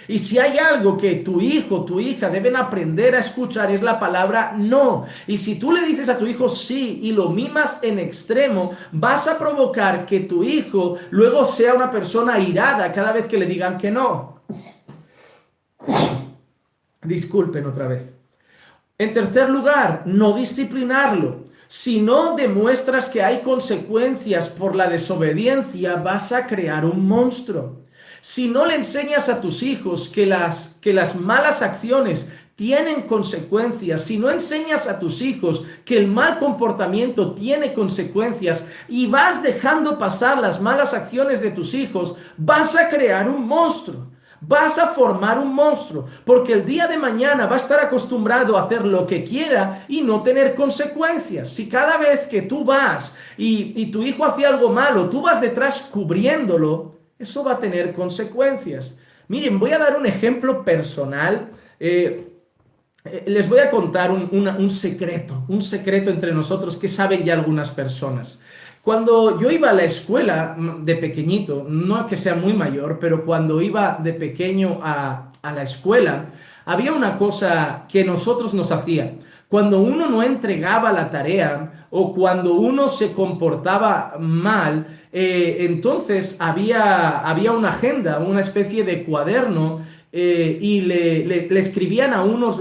Y si hay algo que tu hijo, tu hija deben aprender a escuchar es la palabra no. Y si tú le dices a tu hijo sí y lo mimas en extremo, vas a provocar que tu hijo luego sea una persona irada cada vez que le digan que no. Disculpen otra vez. En tercer lugar, no disciplinarlo. Si no demuestras que hay consecuencias por la desobediencia, vas a crear un monstruo. Si no le enseñas a tus hijos que las malas acciones tienen consecuencias, si no enseñas a tus hijos que el mal comportamiento tiene consecuencias y vas dejando pasar las malas acciones de tus hijos, vas a crear un monstruo. Vas a formar un monstruo, porque el día de mañana va a estar acostumbrado a hacer lo que quiera y no tener consecuencias. Si cada vez que tú vas y tu hijo hace algo malo, tú vas detrás cubriéndolo, eso va a tener consecuencias. Miren, voy a dar un ejemplo personal. Les voy a contar un secreto entre nosotros que saben ya algunas personas. Cuando yo iba a la escuela de pequeñito, no que sea muy mayor, pero cuando iba de pequeño a la escuela, había una cosa que nosotros nos hacía. Cuando uno no entregaba la tarea o cuando uno se comportaba mal, entonces había una agenda, una especie de cuaderno y le escribían a unos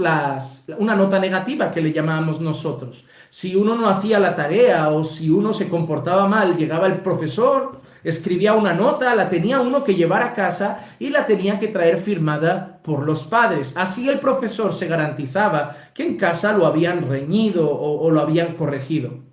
una nota negativa que le llamábamos nosotros. Si uno no hacía la tarea o si uno se comportaba mal, llegaba el profesor, escribía una nota, la tenía uno que llevar a casa y la tenía que traer firmada por los padres. Así el profesor se garantizaba que en casa lo habían reñido o lo habían corregido.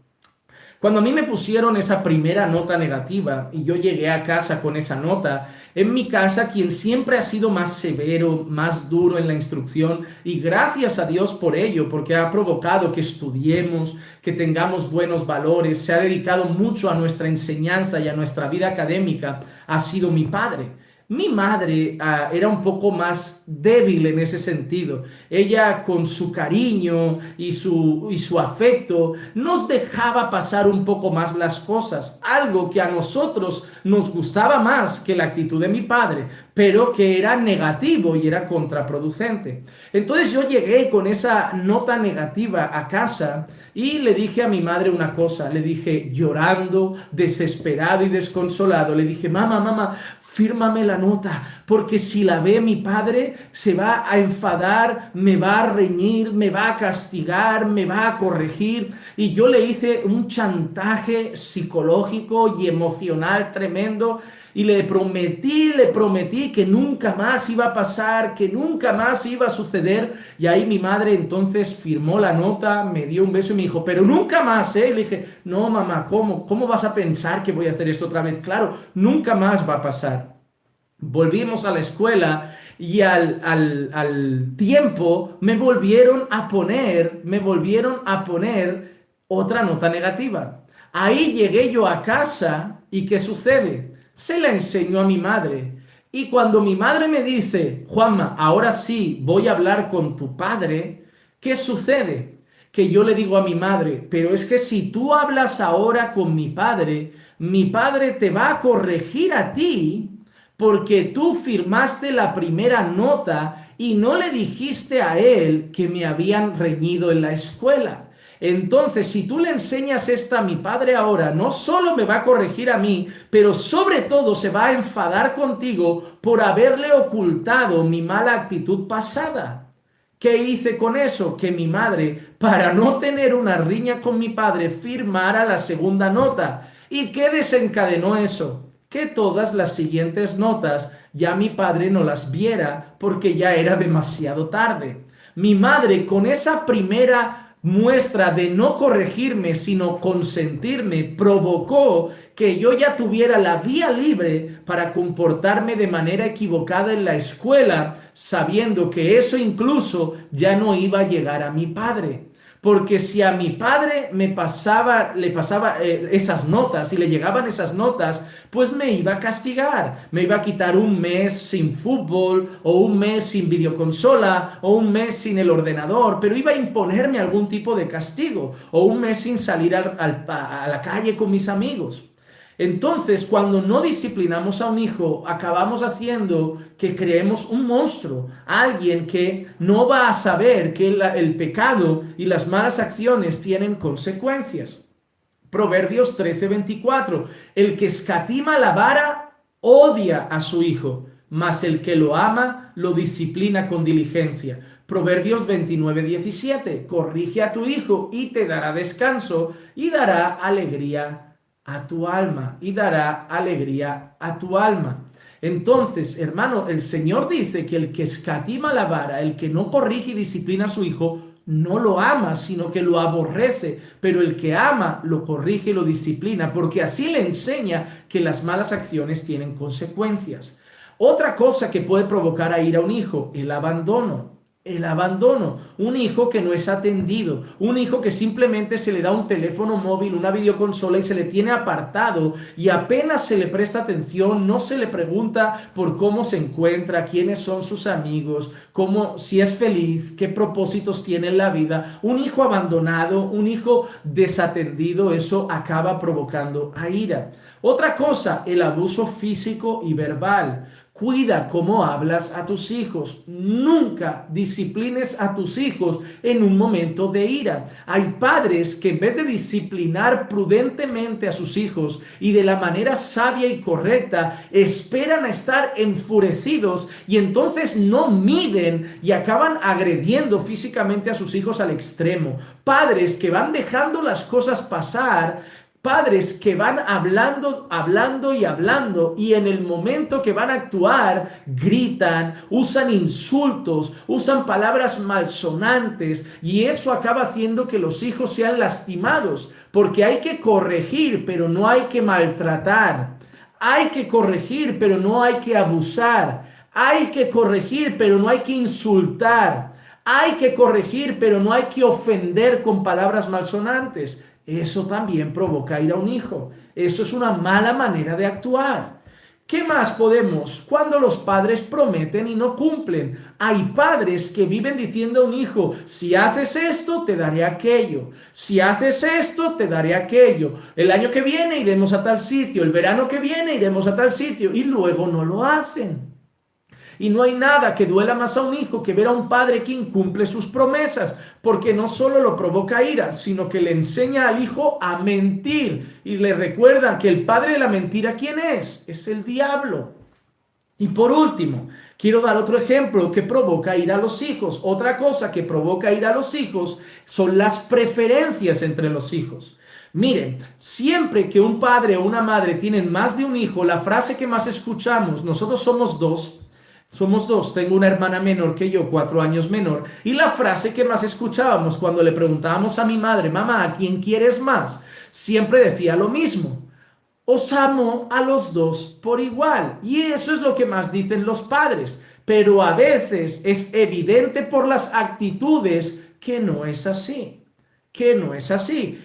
Cuando a mí me pusieron esa primera nota negativa y yo llegué a casa con esa nota, en mi casa quien siempre ha sido más severo, más duro en la instrucción, y gracias a Dios por ello, porque ha provocado que estudiemos, que tengamos buenos valores, se ha dedicado mucho a nuestra enseñanza y a nuestra vida académica, ha sido mi padre. Mi madre era un poco más débil en ese sentido. Ella con su cariño y su afecto nos dejaba pasar un poco más las cosas, algo que a nosotros nos gustaba más que la actitud de mi padre, pero que era negativo y era contraproducente. Entonces yo llegué con esa nota negativa a casa y le dije a mi madre una cosa, le dije llorando, desesperado y desconsolado, le dije, mamá, fírmame la nota, porque si la ve mi padre, se va a enfadar, me va a reñir, me va a castigar, me va a corregir. Y yo le hice un chantaje psicológico y emocional tremendo y le prometí que nunca más iba a pasar, que nunca más iba a suceder. Y ahí mi madre entonces firmó la nota, me dio un beso y me dijo, pero nunca más, ¿eh? Y le dije, no, mamá, ¿cómo vas a pensar que voy a hacer esto otra vez? Claro, nunca más va a pasar. Volvimos a la escuela y al tiempo me volvieron a poner otra nota negativa. Ahí llegué yo a casa y ¿qué sucede? Se la enseñó a mi madre. Y cuando mi madre me dice, Juanma, ahora sí voy a hablar con tu padre, ¿qué sucede? Que yo le digo a mi madre, pero es que si tú hablas ahora con mi padre te va a corregir a ti porque tú firmaste la primera nota y no le dijiste a él que me habían reñido en la escuela. Entonces, si tú le enseñas esta a mi padre ahora, no solo me va a corregir a mí, pero sobre todo se va a enfadar contigo por haberle ocultado mi mala actitud pasada. ¿Qué hice con eso? Que mi madre, para no tener una riña con mi padre, firmara la segunda nota. ¿Y qué desencadenó eso? Que todas las siguientes notas ya mi padre no las viera porque ya era demasiado tarde. Mi madre, con esa primera muestra de no corregirme, sino consentirme, provocó que yo ya tuviera la vía libre para comportarme de manera equivocada en la escuela, sabiendo que eso incluso ya no iba a llegar a mi padre. porque si a mi padre le pasaba esas notas y le llegaban esas notas, pues me iba a castigar, me iba a quitar un mes sin fútbol o un mes sin videoconsola o un mes sin el ordenador, pero iba a imponerme algún tipo de castigo o un mes sin salir a la calle con mis amigos. Entonces, cuando no disciplinamos a un hijo, acabamos haciendo que creemos un monstruo, alguien que no va a saber que el pecado y las malas acciones tienen consecuencias. Proverbios 13:24, el que escatima la vara odia a su hijo, mas el que lo ama lo disciplina con diligencia. Proverbios 29:17, corrige a tu hijo y te dará descanso y dará alegría a tu alma, y dará alegría a tu alma. Entonces, hermano, el Señor dice que el que escatima la vara, el que no corrige y disciplina a su hijo, no lo ama, sino que lo aborrece, pero el que ama lo corrige y lo disciplina, porque así le enseña que las malas acciones tienen consecuencias. Otra cosa que puede provocar a ira a un hijo, el abandono. El abandono, un hijo que no es atendido, un hijo que simplemente se le da un teléfono móvil, una videoconsola y se le tiene apartado y apenas se le presta atención, no se le pregunta por cómo se encuentra, quiénes son sus amigos, si es feliz, qué propósitos tiene en la vida. Un hijo abandonado, un hijo desatendido, eso acaba provocando a ira. Otra cosa, el abuso físico y verbal. Cuida cómo hablas a tus hijos. Nunca disciplines a tus hijos en un momento de ira. Hay padres que en vez de disciplinar prudentemente a sus hijos y de la manera sabia y correcta, esperan a estar enfurecidos y entonces no miden y acaban agrediendo físicamente a sus hijos al extremo. Padres que van dejando las cosas pasar. Padres que van hablando y en el momento que van a actuar gritan, usan insultos, usan palabras malsonantes y eso acaba haciendo que los hijos sean lastimados porque hay que corregir pero no hay que maltratar, hay que corregir pero no hay que abusar, hay que corregir pero no hay que insultar, hay que corregir pero no hay que ofender con palabras malsonantes. Eso también provoca ira a un hijo. Eso es una mala manera de actuar. ¿Qué más podemos? Cuando los padres prometen y no cumplen. Hay padres que viven diciendo a un hijo, si haces esto, te daré aquello. Si haces esto, te daré aquello. El año que viene iremos a tal sitio. El verano que viene iremos a tal sitio. Y luego no lo hacen. Y no hay nada que duela más a un hijo que ver a un padre que incumple sus promesas, porque no solo lo provoca ira, sino que le enseña al hijo a mentir y le recuerda que el padre de la mentira, ¿quién es? Es el diablo. Y por último, quiero dar otro ejemplo que provoca ira a los hijos. Otra cosa que provoca ira a los hijos son las preferencias entre los hijos. Miren, siempre que un padre o una madre tienen más de un hijo, la frase que más escuchamos, nosotros somos dos, tengo una hermana menor que yo, 4 años menor, y la frase que más escuchábamos cuando le preguntábamos a mi madre, mamá, ¿a quién quieres más? Siempre decía lo mismo, os amo a los dos por igual, y eso es lo que más dicen los padres, pero a veces es evidente por las actitudes que no es así.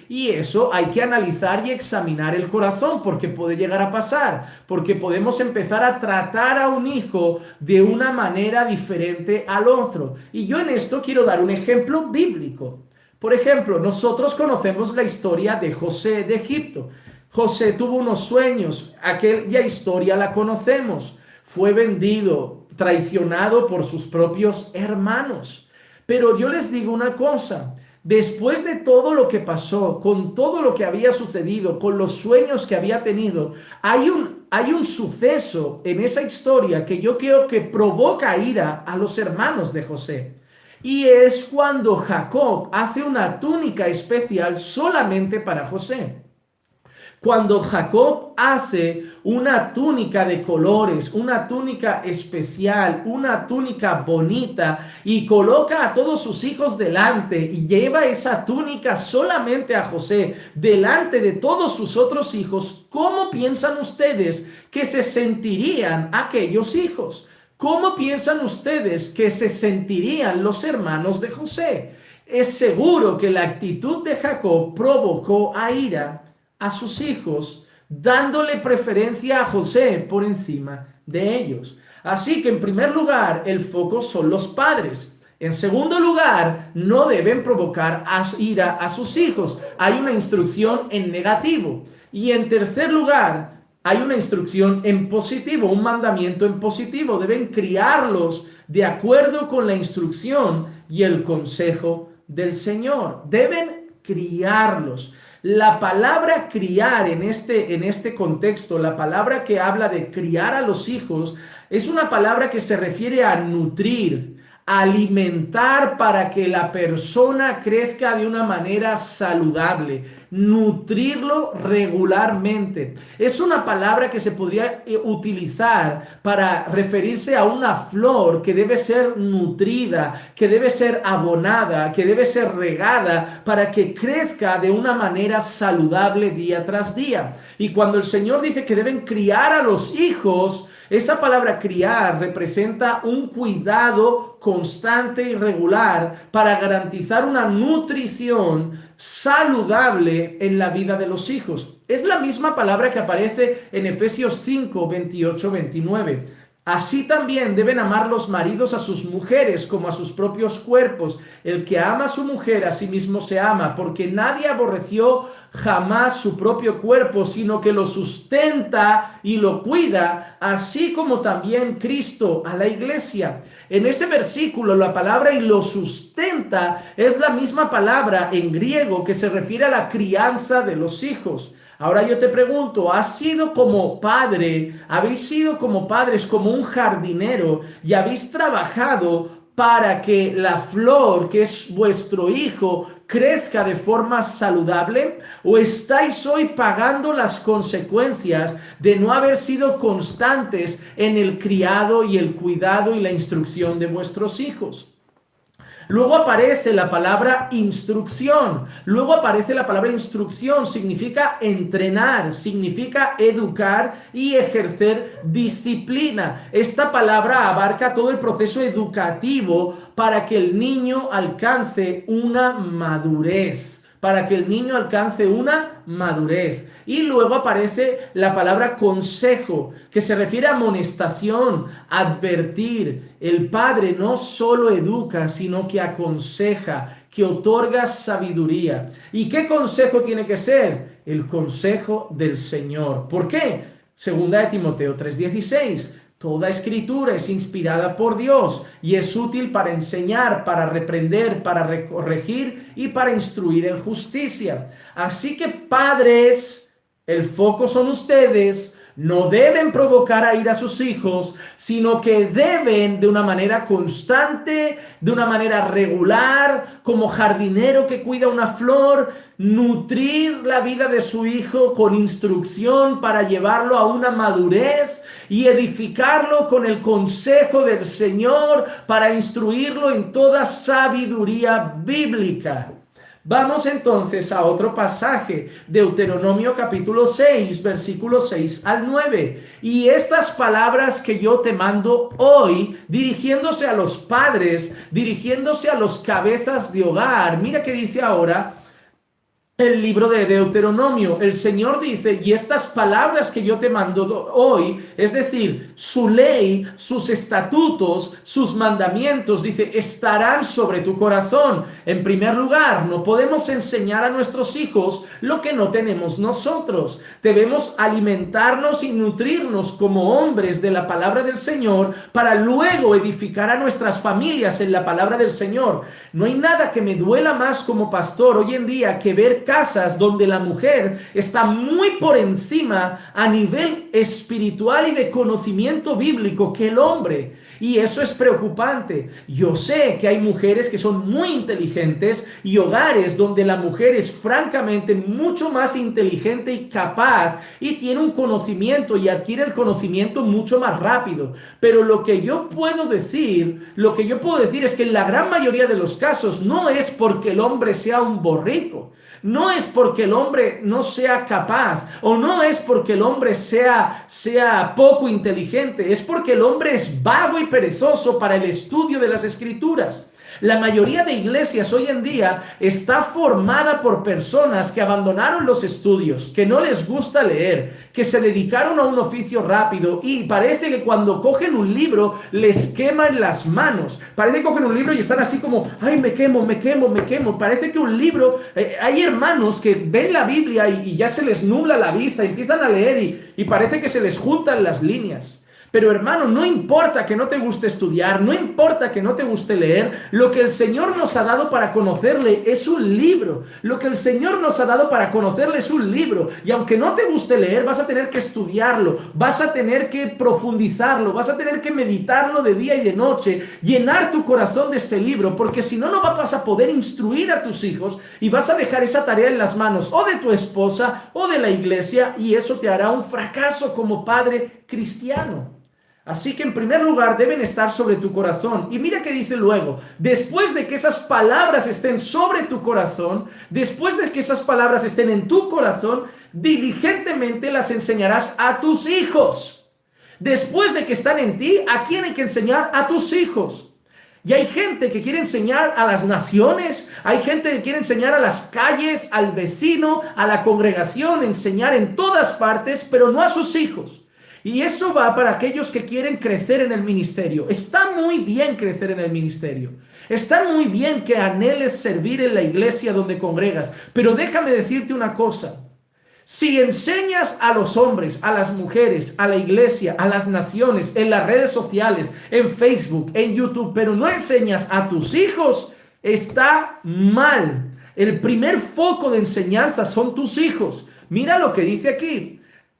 Y eso hay que analizar y examinar el corazón porque puede llegar a pasar, porque podemos empezar a tratar a un hijo de una manera diferente al otro. Y yo en esto quiero dar un ejemplo bíblico. Por ejemplo, nosotros conocemos la historia de José de Egipto. José tuvo unos sueños, aquella historia la conocemos. Fue vendido, traicionado por sus propios hermanos. Pero yo les digo una cosa. Después de todo lo que pasó, con todo lo que había sucedido, con los sueños que había tenido, hay un suceso en esa historia que yo creo que provoca ira a los hermanos de José. Y es cuando Jacob hace una túnica especial solamente para José. Cuando Jacob hace una túnica de colores, una túnica especial, una túnica bonita y coloca a todos sus hijos delante y lleva esa túnica solamente a José delante de todos sus otros hijos, ¿cómo piensan ustedes que se sentirían aquellos hijos? ¿Cómo piensan ustedes que se sentirían los hermanos de José? Es seguro que la actitud de Jacob provocó a ira a sus hijos, dándole preferencia a José por encima de ellos. Así que en primer lugar, el foco son los padres. En segundo lugar, no deben provocar ira a sus hijos. Hay una instrucción en negativo. Y en tercer lugar, hay una instrucción en positivo, un mandamiento en positivo. Deben criarlos de acuerdo con la instrucción y el consejo del Señor. Deben criarlos. La palabra criar en este contexto, la palabra que habla de criar a los hijos, es una palabra que se refiere a nutrir, alimentar para que la persona crezca de una manera saludable, nutrirlo regularmente. Es una palabra que se podría utilizar para referirse a una flor que debe ser nutrida, que debe ser abonada, que debe ser regada para que crezca de una manera saludable día tras día. Y cuando el Señor dice que deben criar a los hijos, esa palabra criar representa un cuidado constante y regular para garantizar una nutrición saludable en la vida de los hijos. Es la misma palabra que aparece en Efesios 5, 28, 29. Así también deben amar los maridos a sus mujeres como a sus propios cuerpos. El que ama a su mujer a sí mismo se ama, porque nadie aborreció jamás su propio cuerpo, sino que lo sustenta y lo cuida, así como también Cristo a la iglesia. En ese versículo, la palabra "y lo sustenta" es la misma palabra en griego que se refiere a la crianza de los hijos. Ahora yo te pregunto, ¿has sido como padre, habéis sido como padres, como un jardinero, y habéis trabajado para que la flor, que es vuestro hijo, crezca de forma saludable? ¿O estáis hoy pagando las consecuencias de no haber sido constantes en el criado y el cuidado y la instrucción de vuestros hijos? Luego aparece la palabra instrucción. Significa entrenar, significa educar y ejercer disciplina. Esta palabra abarca todo el proceso educativo para que el niño alcance una madurez. Y luego aparece la palabra consejo, que se refiere a amonestación, advertir. El padre no solo educa, sino que aconseja, que otorga sabiduría. ¿Y qué consejo tiene que ser? El consejo del Señor. ¿Por qué? Segunda de Timoteo 3:16. Toda escritura es inspirada por Dios y es útil para enseñar, para reprender, para corregir y para instruir en justicia. Así que padres, el foco son ustedes. No deben provocar a ir a sus hijos, sino que deben de una manera constante, de una manera regular, como jardinero que cuida una flor, nutrir la vida de su hijo con instrucción para llevarlo a una madurez y edificarlo con el consejo del Señor para instruirlo en toda sabiduría bíblica. Vamos entonces a otro pasaje, Deuteronomio capítulo 6, versículos 6 al 9. Y estas palabras que yo te mando hoy, dirigiéndose a los padres, dirigiéndose a los cabezas de hogar. Mira qué dice ahora el libro de Deuteronomio. El Señor dice, y estas palabras que yo te mando hoy, es decir, su ley, sus estatutos, sus mandamientos, dice, estarán sobre tu corazón. En primer lugar, no podemos enseñar a nuestros hijos lo que no tenemos nosotros. Debemos alimentarnos y nutrirnos como hombres de la palabra del Señor para luego edificar a nuestras familias en la palabra del Señor. No hay nada que me duela más como pastor hoy en día que ver casas donde la mujer está muy por encima a nivel espiritual y de conocimiento bíblico que el hombre. Y eso es preocupante. Yo sé que hay mujeres que son muy inteligentes y hogares donde la mujer es francamente mucho más inteligente y capaz y tiene un conocimiento y adquiere el conocimiento mucho más rápido. Pero lo que yo puedo decir es que en la gran mayoría de los casos no es porque el hombre sea un borrico. No es porque el hombre no sea capaz o no es porque el hombre sea poco inteligente, es porque el hombre es vago y perezoso para el estudio de las Escrituras. La mayoría de iglesias hoy en día está formada por personas que abandonaron los estudios, que no les gusta leer, que se dedicaron a un oficio rápido y parece que cuando cogen un libro les queman las manos. Parece que cogen un libro y están así como, ay, me quemo, me quemo, me quemo. Parece que un libro, hay hermanos que ven la Biblia y ya se les nubla la vista, empiezan a leer y parece que se les juntan las líneas. Pero hermano, no importa que no te guste estudiar, no importa que no te guste leer, lo que el Señor nos ha dado para conocerle es un libro. Lo que el Señor nos ha dado para conocerle es un libro. Y aunque no te guste leer, vas a tener que estudiarlo, vas a tener que profundizarlo, vas a tener que meditarlo de día y de noche, llenar tu corazón de este libro, porque si no, no vas a poder instruir a tus hijos y vas a dejar esa tarea en las manos o de tu esposa o de la iglesia y eso te hará un fracaso como padre cristiano. Así que en primer lugar deben estar sobre tu corazón. Y mira qué dice luego, después de que esas palabras estén sobre tu corazón, después de que esas palabras estén en tu corazón, diligentemente las enseñarás a tus hijos. Después de que están en ti, ¿a quién hay que enseñar? A tus hijos. Y hay gente que quiere enseñar a las naciones, hay gente que quiere enseñar a las calles, al vecino, a la congregación, enseñar en todas partes, pero no a sus hijos. Y eso va para aquellos que quieren crecer en el ministerio. Está muy bien crecer en el ministerio. Está muy bien que anheles servir en la iglesia donde congregas. Pero déjame decirte una cosa. Si enseñas a los hombres, a las mujeres, a la iglesia, a las naciones, en las redes sociales, en Facebook, en YouTube, pero no enseñas a tus hijos, está mal. El primer foco de enseñanza son tus hijos. Mira lo que dice aquí.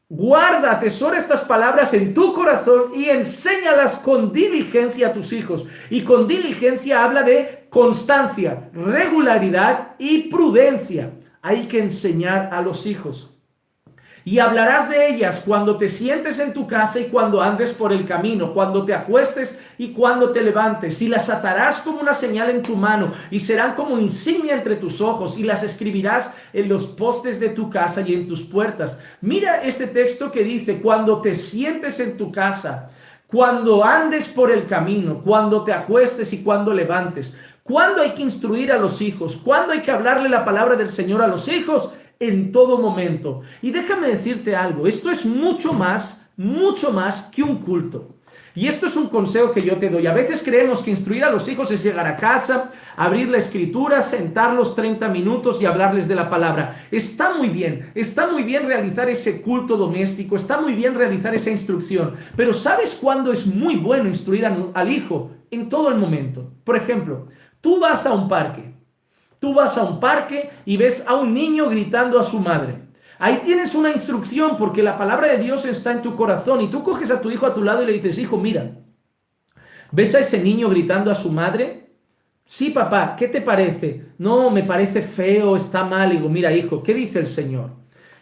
Guarda, atesora estas palabras en tu corazón y enséñalas con diligencia a tus hijos. Y con diligencia habla de constancia, regularidad y prudencia. Hay que enseñar a los hijos. Y hablarás de ellas cuando te sientes en tu casa y cuando andes por el camino, cuando te acuestes y cuando te levantes. Y las atarás como una señal en tu mano y serán como insignia entre tus ojos y las escribirás en los postes de tu casa y en tus puertas. Mira este texto que dice, cuando te sientes en tu casa, cuando andes por el camino, cuando te acuestes y cuando levantes. ¿Cuándo hay que instruir a los hijos? ¿Cuándo hay que hablarle la palabra del Señor a los hijos? En todo momento. Y déjame decirte algo, esto es mucho más que un culto. Y esto es un consejo que yo te doy. A veces creemos que instruir a los hijos es llegar a casa, abrir la escritura, sentarlos 30 minutos y hablarles de la palabra. Está muy bien realizar ese culto doméstico, está muy bien realizar esa instrucción. Pero ¿sabes cuándo es muy bueno instruir al hijo? En todo el momento. Por ejemplo, tú vas a un parque. Tú vas a un parque y ves a un niño gritando a su madre. Ahí tienes una instrucción porque la palabra de Dios está en tu corazón y tú coges a tu hijo a tu lado y le dices, hijo, mira, ¿ves a ese niño gritando a su madre? Sí, papá, ¿qué te parece? No, me parece feo, está mal. Digo, mira, hijo, ¿qué dice el Señor?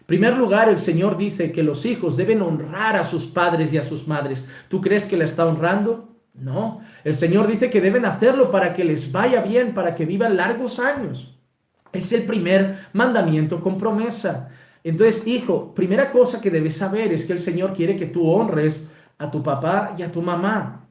En primer lugar, el Señor dice que los hijos deben honrar a sus padres y a sus madres. ¿Tú crees que la está honrando? No, el Señor dice que deben hacerlo para que les vaya bien, para que vivan largos años. Es el primer mandamiento con promesa. Entonces, hijo, primera cosa que debes saber es que el Señor quiere que tú honres a tu papá y a tu mamá.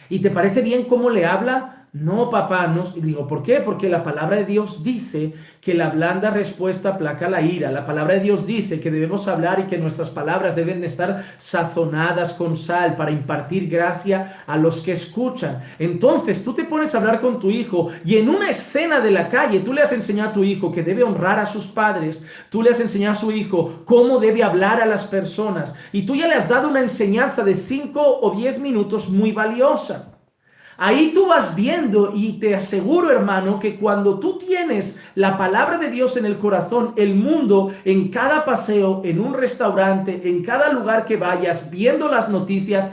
¿Y te parece bien cómo le habla? No, papá, no. Y digo, ¿por qué? Porque la palabra de Dios dice que la blanda respuesta aplaca la ira. La palabra de Dios dice que debemos hablar y que nuestras palabras deben estar sazonadas con sal para impartir gracia a los que escuchan. Entonces, tú te pones a hablar con tu hijo y en una escena de la calle, tú le has enseñado a tu hijo que debe honrar a sus padres. Tú le has enseñado a su hijo cómo debe hablar a las personas. Y tú ya le has dado una enseñanza de 5 o 10 minutos muy valiosa. Ahí tú vas viendo y te aseguro, hermano, que cuando tú tienes la palabra de Dios en el corazón, el mundo, en cada paseo, en un restaurante, en cada lugar que vayas, viendo las noticias,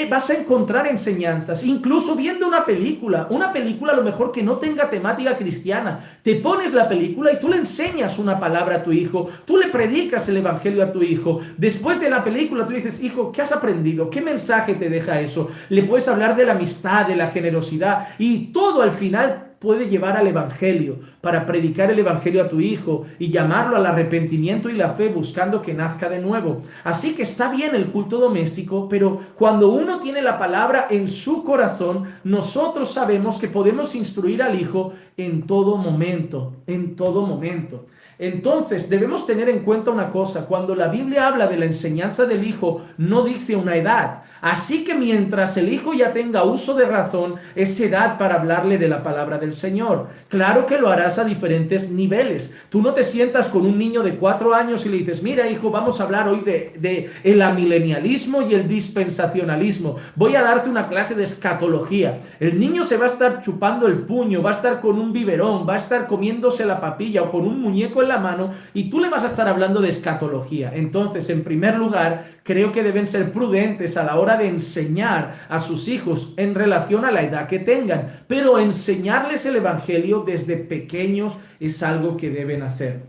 vas a encontrar enseñanzas, incluso viendo una película a lo mejor que no tenga temática cristiana. Te pones la película y tú le enseñas una palabra a tu hijo, tú le predicas el evangelio a tu hijo. Después de la película tú dices, hijo, ¿qué has aprendido? ¿Qué mensaje te deja eso? Le puedes hablar de la amistad, de la generosidad y todo al final puede llevar al Evangelio, para predicar el Evangelio a tu hijo y llamarlo al arrepentimiento y la fe buscando que nazca de nuevo. Así que está bien el culto doméstico, pero cuando uno tiene la palabra en su corazón, nosotros sabemos que podemos instruir al hijo en todo momento, en todo momento. Entonces debemos tener en cuenta una cosa: cuando la Biblia habla de la enseñanza del hijo, no dice una edad. Así que mientras el hijo ya tenga uso de razón, es edad para hablarle de la palabra del Señor. Claro que lo harás a diferentes niveles. Tú no te sientas con un niño de 4 años y le dices: mira, hijo, vamos a hablar hoy de el amilenialismo y el dispensacionalismo. Voy a darte una clase de escatología. El niño se va a estar chupando el puño, va a estar con un biberón, va a estar comiéndose la papilla o con un muñeco en la mano, y tú le vas a estar hablando de escatología. Entonces, en primer lugar, creo que deben ser prudentes a la hora de enseñar a sus hijos en relación a la edad que tengan, pero enseñarles el Evangelio desde pequeños es algo que deben hacer.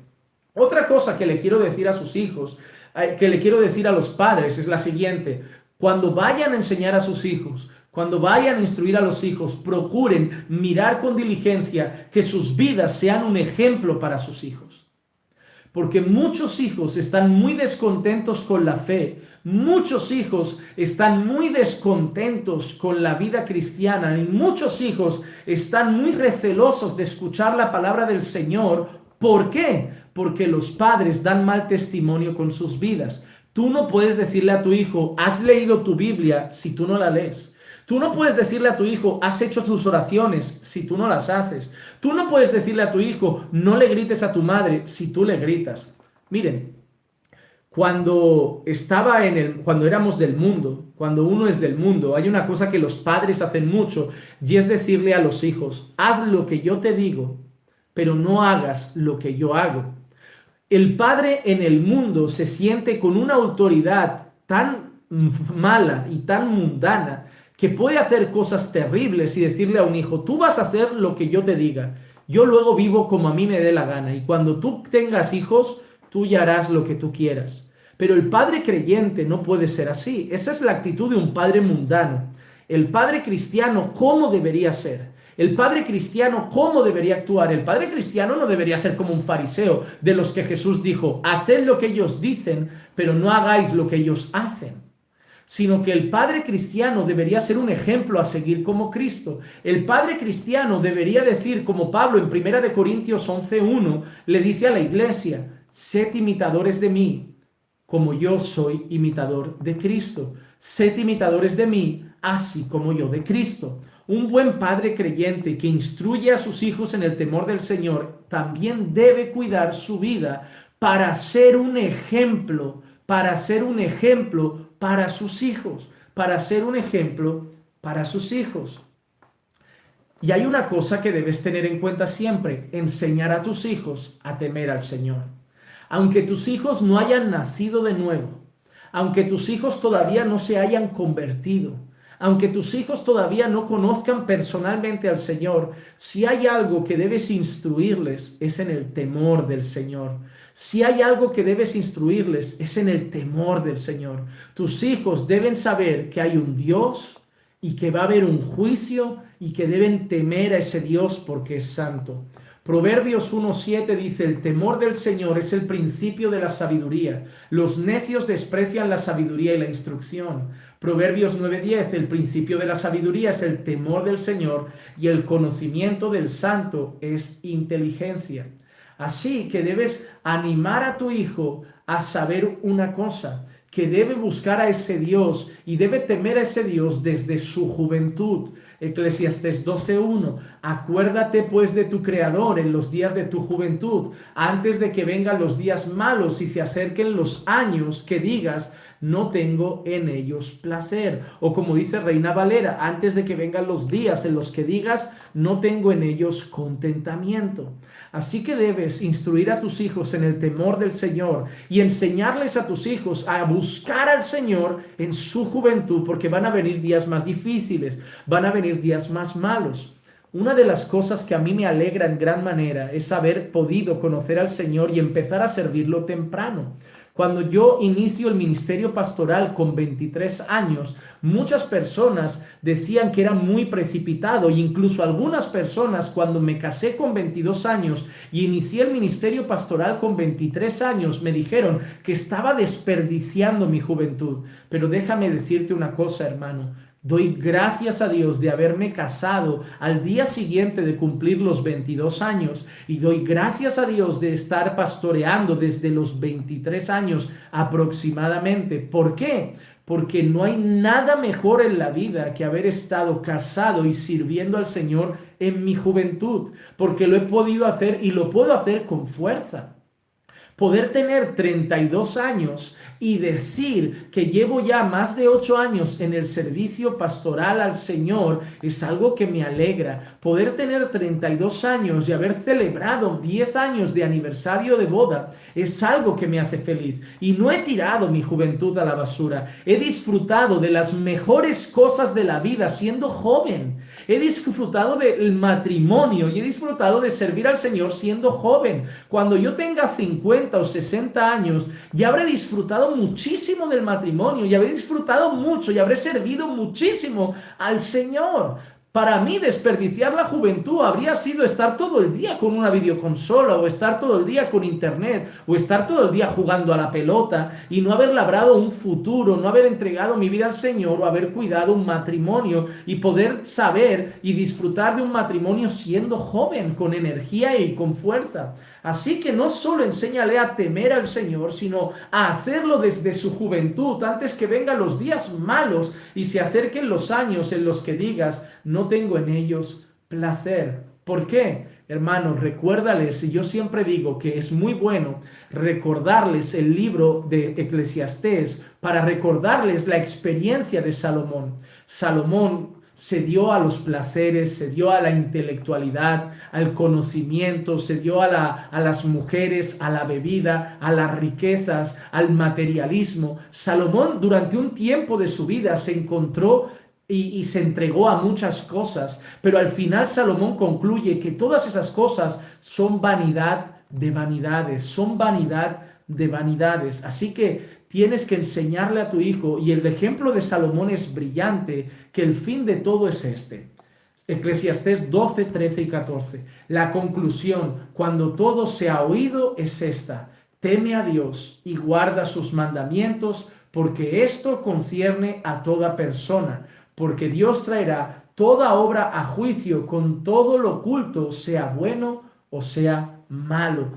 Otra cosa que le quiero decir a sus hijos, que le quiero decir a los padres, es la siguiente: cuando vayan a enseñar a sus hijos, cuando vayan a instruir a los hijos, procuren mirar con diligencia que sus vidas sean un ejemplo para sus hijos. Porque muchos hijos están muy descontentos con la fe, muchos hijos están muy descontentos con la vida cristiana y muchos hijos están muy recelosos de escuchar la palabra del Señor. ¿Por qué? Porque los padres dan mal testimonio con sus vidas. Tú no puedes decirle a tu hijo: ¿has leído tu Biblia?, si tú no la lees. Tú no puedes decirle a tu hijo: ¿has hecho tus oraciones?, si tú no las haces. Tú no puedes decirle a tu hijo: no le grites a tu madre, si tú le gritas. Miren, cuando éramos del mundo, cuando uno es del mundo, hay una cosa que los padres hacen mucho, y es decirle a los hijos: haz lo que yo te digo, pero no hagas lo que yo hago. El padre en el mundo se siente con una autoridad tan mala y tan mundana que puede hacer cosas terribles y decirle a un hijo: tú vas a hacer lo que yo te diga, yo luego vivo como a mí me dé la gana, y cuando tú tengas hijos, tú ya harás lo que tú quieras. Pero el padre creyente no puede ser así. Esa es la actitud de un padre mundano. El padre cristiano, ¿cómo debería ser? El padre cristiano, ¿cómo debería actuar? El padre cristiano no debería ser como un fariseo, de los que Jesús dijo: haced lo que ellos dicen, pero no hagáis lo que ellos hacen. Sino que el padre cristiano debería ser un ejemplo a seguir como Cristo. El padre cristiano debería decir, como Pablo en 1 Corintios 11:1 le dice a la iglesia: sed imitadores de mí, como yo soy imitador de Cristo. Sed imitadores de mí, así como yo de Cristo. Un buen padre creyente que instruye a sus hijos en el temor del Señor también debe cuidar su vida para ser un ejemplo, para ser un ejemplo para sus hijos, para ser un ejemplo para sus hijos. Y hay una cosa que debes tener en cuenta siempre: enseñar a tus hijos a temer al Señor. Aunque tus hijos no hayan nacido de nuevo, aunque tus hijos todavía no se hayan convertido, aunque tus hijos todavía no conozcan personalmente al Señor, si hay algo que debes instruirles es en el temor del Señor. Si hay algo que debes instruirles es en el temor del Señor. Tus hijos deben saber que hay un Dios y que va a haber un juicio y que deben temer a ese Dios porque es santo. Proverbios 1:7 dice: el temor del Señor es el principio de la sabiduría. Los necios desprecian la sabiduría y la instrucción. Proverbios 9:10: el principio de la sabiduría es el temor del Señor, y el conocimiento del santo es inteligencia. Así que debes animar a tu hijo a saber una cosa: que debe buscar a ese Dios y debe temer a ese Dios desde su juventud. Eclesiastés 12:1: acuérdate pues de tu Creador en los días de tu juventud, antes de que vengan los días malos y se acerquen los años que digas: no tengo en ellos placer. O como dice Reina Valera: antes de que vengan los días en los que digas: no tengo en ellos contentamiento. Así que debes instruir a tus hijos en el temor del Señor y enseñarles a tus hijos a buscar al Señor en su juventud, porque van a venir días más difíciles, van a venir días más malos. Una de las cosas que a mí me alegra en gran manera es haber podido conocer al Señor y empezar a servirlo temprano. Cuando yo inicio el ministerio pastoral con 23 años, muchas personas decían que era muy precipitado, e incluso algunas personas cuando me casé con 22 años y inicié el ministerio pastoral con 23 años, me dijeron que estaba desperdiciando mi juventud. Pero déjame decirte una cosa, hermano. Doy gracias a Dios de haberme casado al día siguiente de cumplir los 22 años y doy gracias a Dios de estar pastoreando desde los 23 años aproximadamente. ¿Por qué? Porque no hay nada mejor en la vida que haber estado casado y sirviendo al Señor en mi juventud, porque lo he podido hacer y lo puedo hacer con fuerza. Poder tener 32 años y decir que llevo ya más de 8 años en el servicio pastoral al Señor es algo que me alegra. Poder tener 32 años y haber celebrado 10 años de aniversario de boda es algo que me hace feliz. Y no he tirado mi juventud a la basura. He disfrutado de las mejores cosas de la vida siendo joven. He disfrutado del matrimonio y he disfrutado de servir al Señor siendo joven. Cuando yo tenga 50 o 60 años, ya habré disfrutado muchísimo del matrimonio y habré disfrutado mucho y habré servido muchísimo al Señor. Para mí desperdiciar la juventud habría sido estar todo el día con una videoconsola o estar todo el día con internet o estar todo el día jugando a la pelota y no haber labrado un futuro, no haber entregado mi vida al Señor o haber cuidado un matrimonio y poder saber y disfrutar de un matrimonio siendo joven, con energía y con fuerza. Así que no solo enséñale a temer al Señor, sino a hacerlo desde su juventud, antes que vengan los días malos y se acerquen los años en los que digas, no tengo en ellos placer. ¿Por qué? Hermanos, recuérdales, y yo siempre digo que es muy bueno recordarles el libro de Eclesiastés para recordarles la experiencia de Salomón. Salomón se dio a los placeres, se dio a la intelectualidad, al conocimiento, se dio a las mujeres, a la bebida, a las riquezas, al materialismo. Salomón durante un tiempo de su vida se encontró y se entregó a muchas cosas, pero al final Salomón concluye que todas esas cosas son vanidad de vanidades, son vanidad de vanidades. Así que tienes que enseñarle a tu hijo, y el ejemplo de Salomón es brillante, que el fin de todo es este. Eclesiastés 12, 13 y 14. La conclusión, cuando todo se ha oído, es esta: teme a Dios y guarda sus mandamientos, porque esto concierne a toda persona, porque Dios traerá toda obra a juicio con todo lo oculto, sea bueno o sea malo.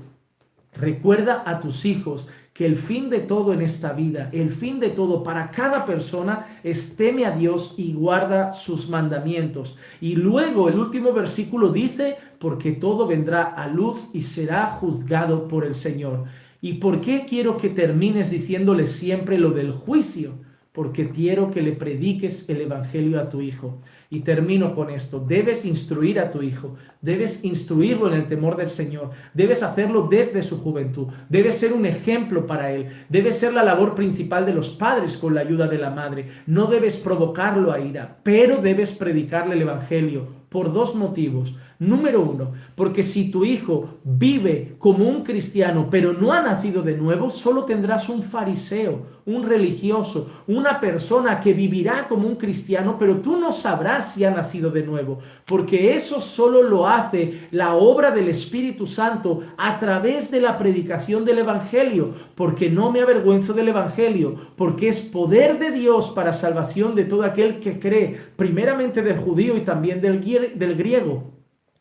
Recuerda a tus hijos que el fin de todo en esta vida, el fin de todo para cada persona es teme a Dios y guarda sus mandamientos. Y luego el último versículo dice, porque todo vendrá a luz y será juzgado por el Señor. ¿Y por qué quiero que termines diciéndole siempre lo del juicio? Porque quiero que le prediques el evangelio a tu hijo. Y termino con esto: debes instruir a tu hijo, debes instruirlo en el temor del Señor, debes hacerlo desde su juventud, debes ser un ejemplo para él, debe ser la labor principal de los padres con la ayuda de la madre. No debes provocarlo a ira, pero debes predicarle el evangelio por dos motivos. Número uno, porque si tu hijo vive como un cristiano pero no ha nacido de nuevo, solo tendrás un fariseo, un religioso, una persona que vivirá como un cristiano, pero tú no sabrás si ha nacido de nuevo, porque eso solo lo hace la obra del Espíritu Santo a través de la predicación del evangelio, porque no me avergüenzo del evangelio, porque es poder de Dios para salvación de todo aquel que cree, primeramente del judío y también del griego.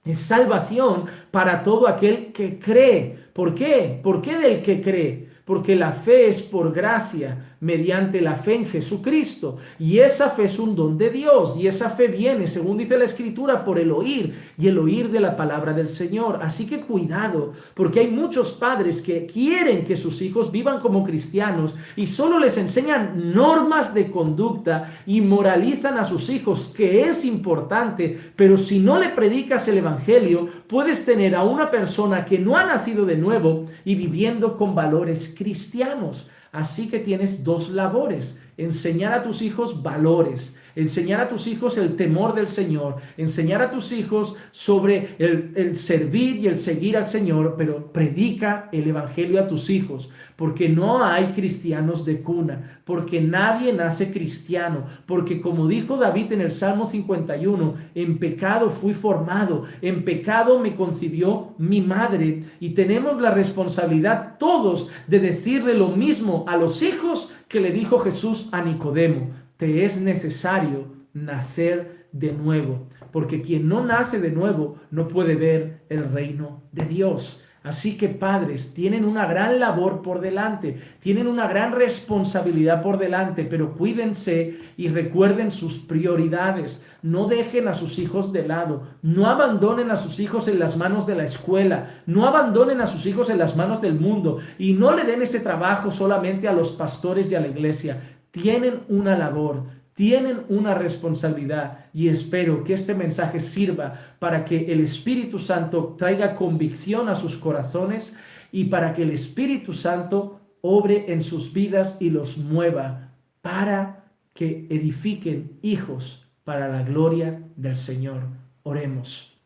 Es salvación para todo aquel que cree. ¿Por qué? ¿Por qué del que cree? Porque la fe es por gracia, mediante la fe en Jesucristo. Y esa fe es un don de Dios. Y esa fe viene, según dice la Escritura, por el oír. Y el oír de la palabra del Señor. Así que cuidado, porque hay muchos padres que quieren que sus hijos vivan como cristianos y solo les enseñan normas de conducta y moralizan a sus hijos, que es importante. Pero si no le predicas el evangelio, puedes tener a una persona que no ha nacido de nuevo y viviendo con valores cristianos. Así que tienes dos labores: enseñar a tus hijos valores, enseñar a tus hijos el temor del Señor, enseñar a tus hijos sobre el servir y el seguir al Señor, pero predica el Evangelio a tus hijos, porque no hay cristianos de cuna, porque nadie nace cristiano, porque como dijo David en el Salmo 51, en pecado fui formado, en pecado me concibió mi madre, y tenemos la responsabilidad todos de decirle lo mismo a los hijos que le dijo Jesús a Nicodemo: te es necesario nacer de nuevo, porque quien no nace de nuevo no puede ver el reino de Dios. Así que padres, tienen una gran labor por delante, tienen una gran responsabilidad por delante, pero cuídense y recuerden sus prioridades. No dejen a sus hijos de lado, no abandonen a sus hijos en las manos de la escuela, no abandonen a sus hijos en las manos del mundo y no le den ese trabajo solamente a los pastores y a la iglesia. Tienen una labor. Tienen una responsabilidad, y espero que este mensaje sirva para que el Espíritu Santo traiga convicción a sus corazones y para que el Espíritu Santo obre en sus vidas y los mueva para que edifiquen hijos para la gloria del Señor. Oremos.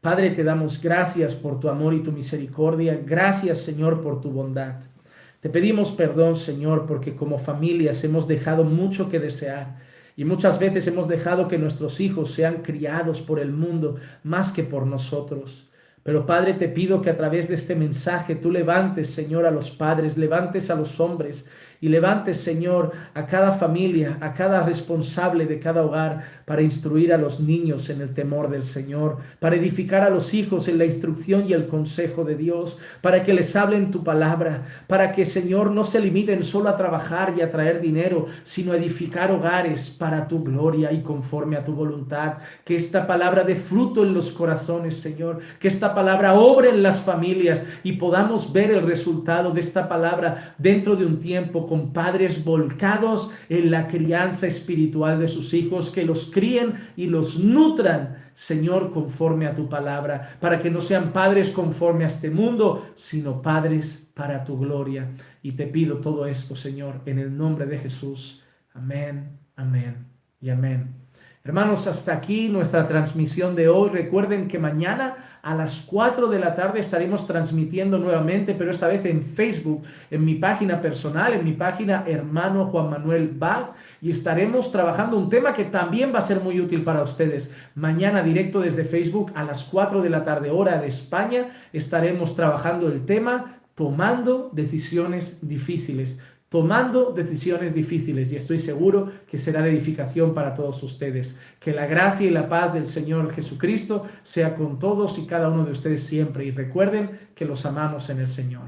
Padre, te damos gracias por tu amor y tu misericordia. Gracias, Señor, por tu bondad. Te pedimos perdón, Señor, porque como familias hemos dejado mucho que desear y muchas veces hemos dejado que nuestros hijos sean criados por el mundo más que por nosotros. Pero Padre, te pido que a través de este mensaje tú levantes, Señor, a los padres, levantes a los hombres y levantes, Señor, a cada familia, a cada responsable de cada hogar para instruir a los niños en el temor del Señor, para edificar a los hijos en la instrucción y el consejo de Dios, para que les hablen tu palabra, para que, Señor, no se limiten solo a trabajar y a traer dinero, sino a edificar hogares para tu gloria y conforme a tu voluntad. Que esta palabra dé fruto en los corazones, Señor, que esta palabra obre en las familias y podamos ver el resultado de esta palabra dentro de un tiempo con padres volcados en la crianza espiritual de sus hijos, que los críen y los nutran, Señor, conforme a tu palabra, para que no sean padres conforme a este mundo, sino padres para tu gloria. Y te pido todo esto, Señor, en el nombre de Jesús. Amén, amén y amén. Hermanos, hasta aquí nuestra transmisión de hoy. Recuerden que mañana a las 4 de la tarde estaremos transmitiendo nuevamente, pero esta vez en Facebook, en mi página personal, en mi página Hermano Juan Manuel Vaz, y estaremos trabajando un tema que también va a ser muy útil para ustedes. Mañana directo desde Facebook a las 4 de la tarde, hora de España, estaremos trabajando el tema tomando decisiones difíciles. Tomando decisiones difíciles, y estoy seguro que será de edificación para todos ustedes. Que la gracia y la paz del Señor Jesucristo sea con todos y cada uno de ustedes siempre, y recuerden que los amamos en el Señor.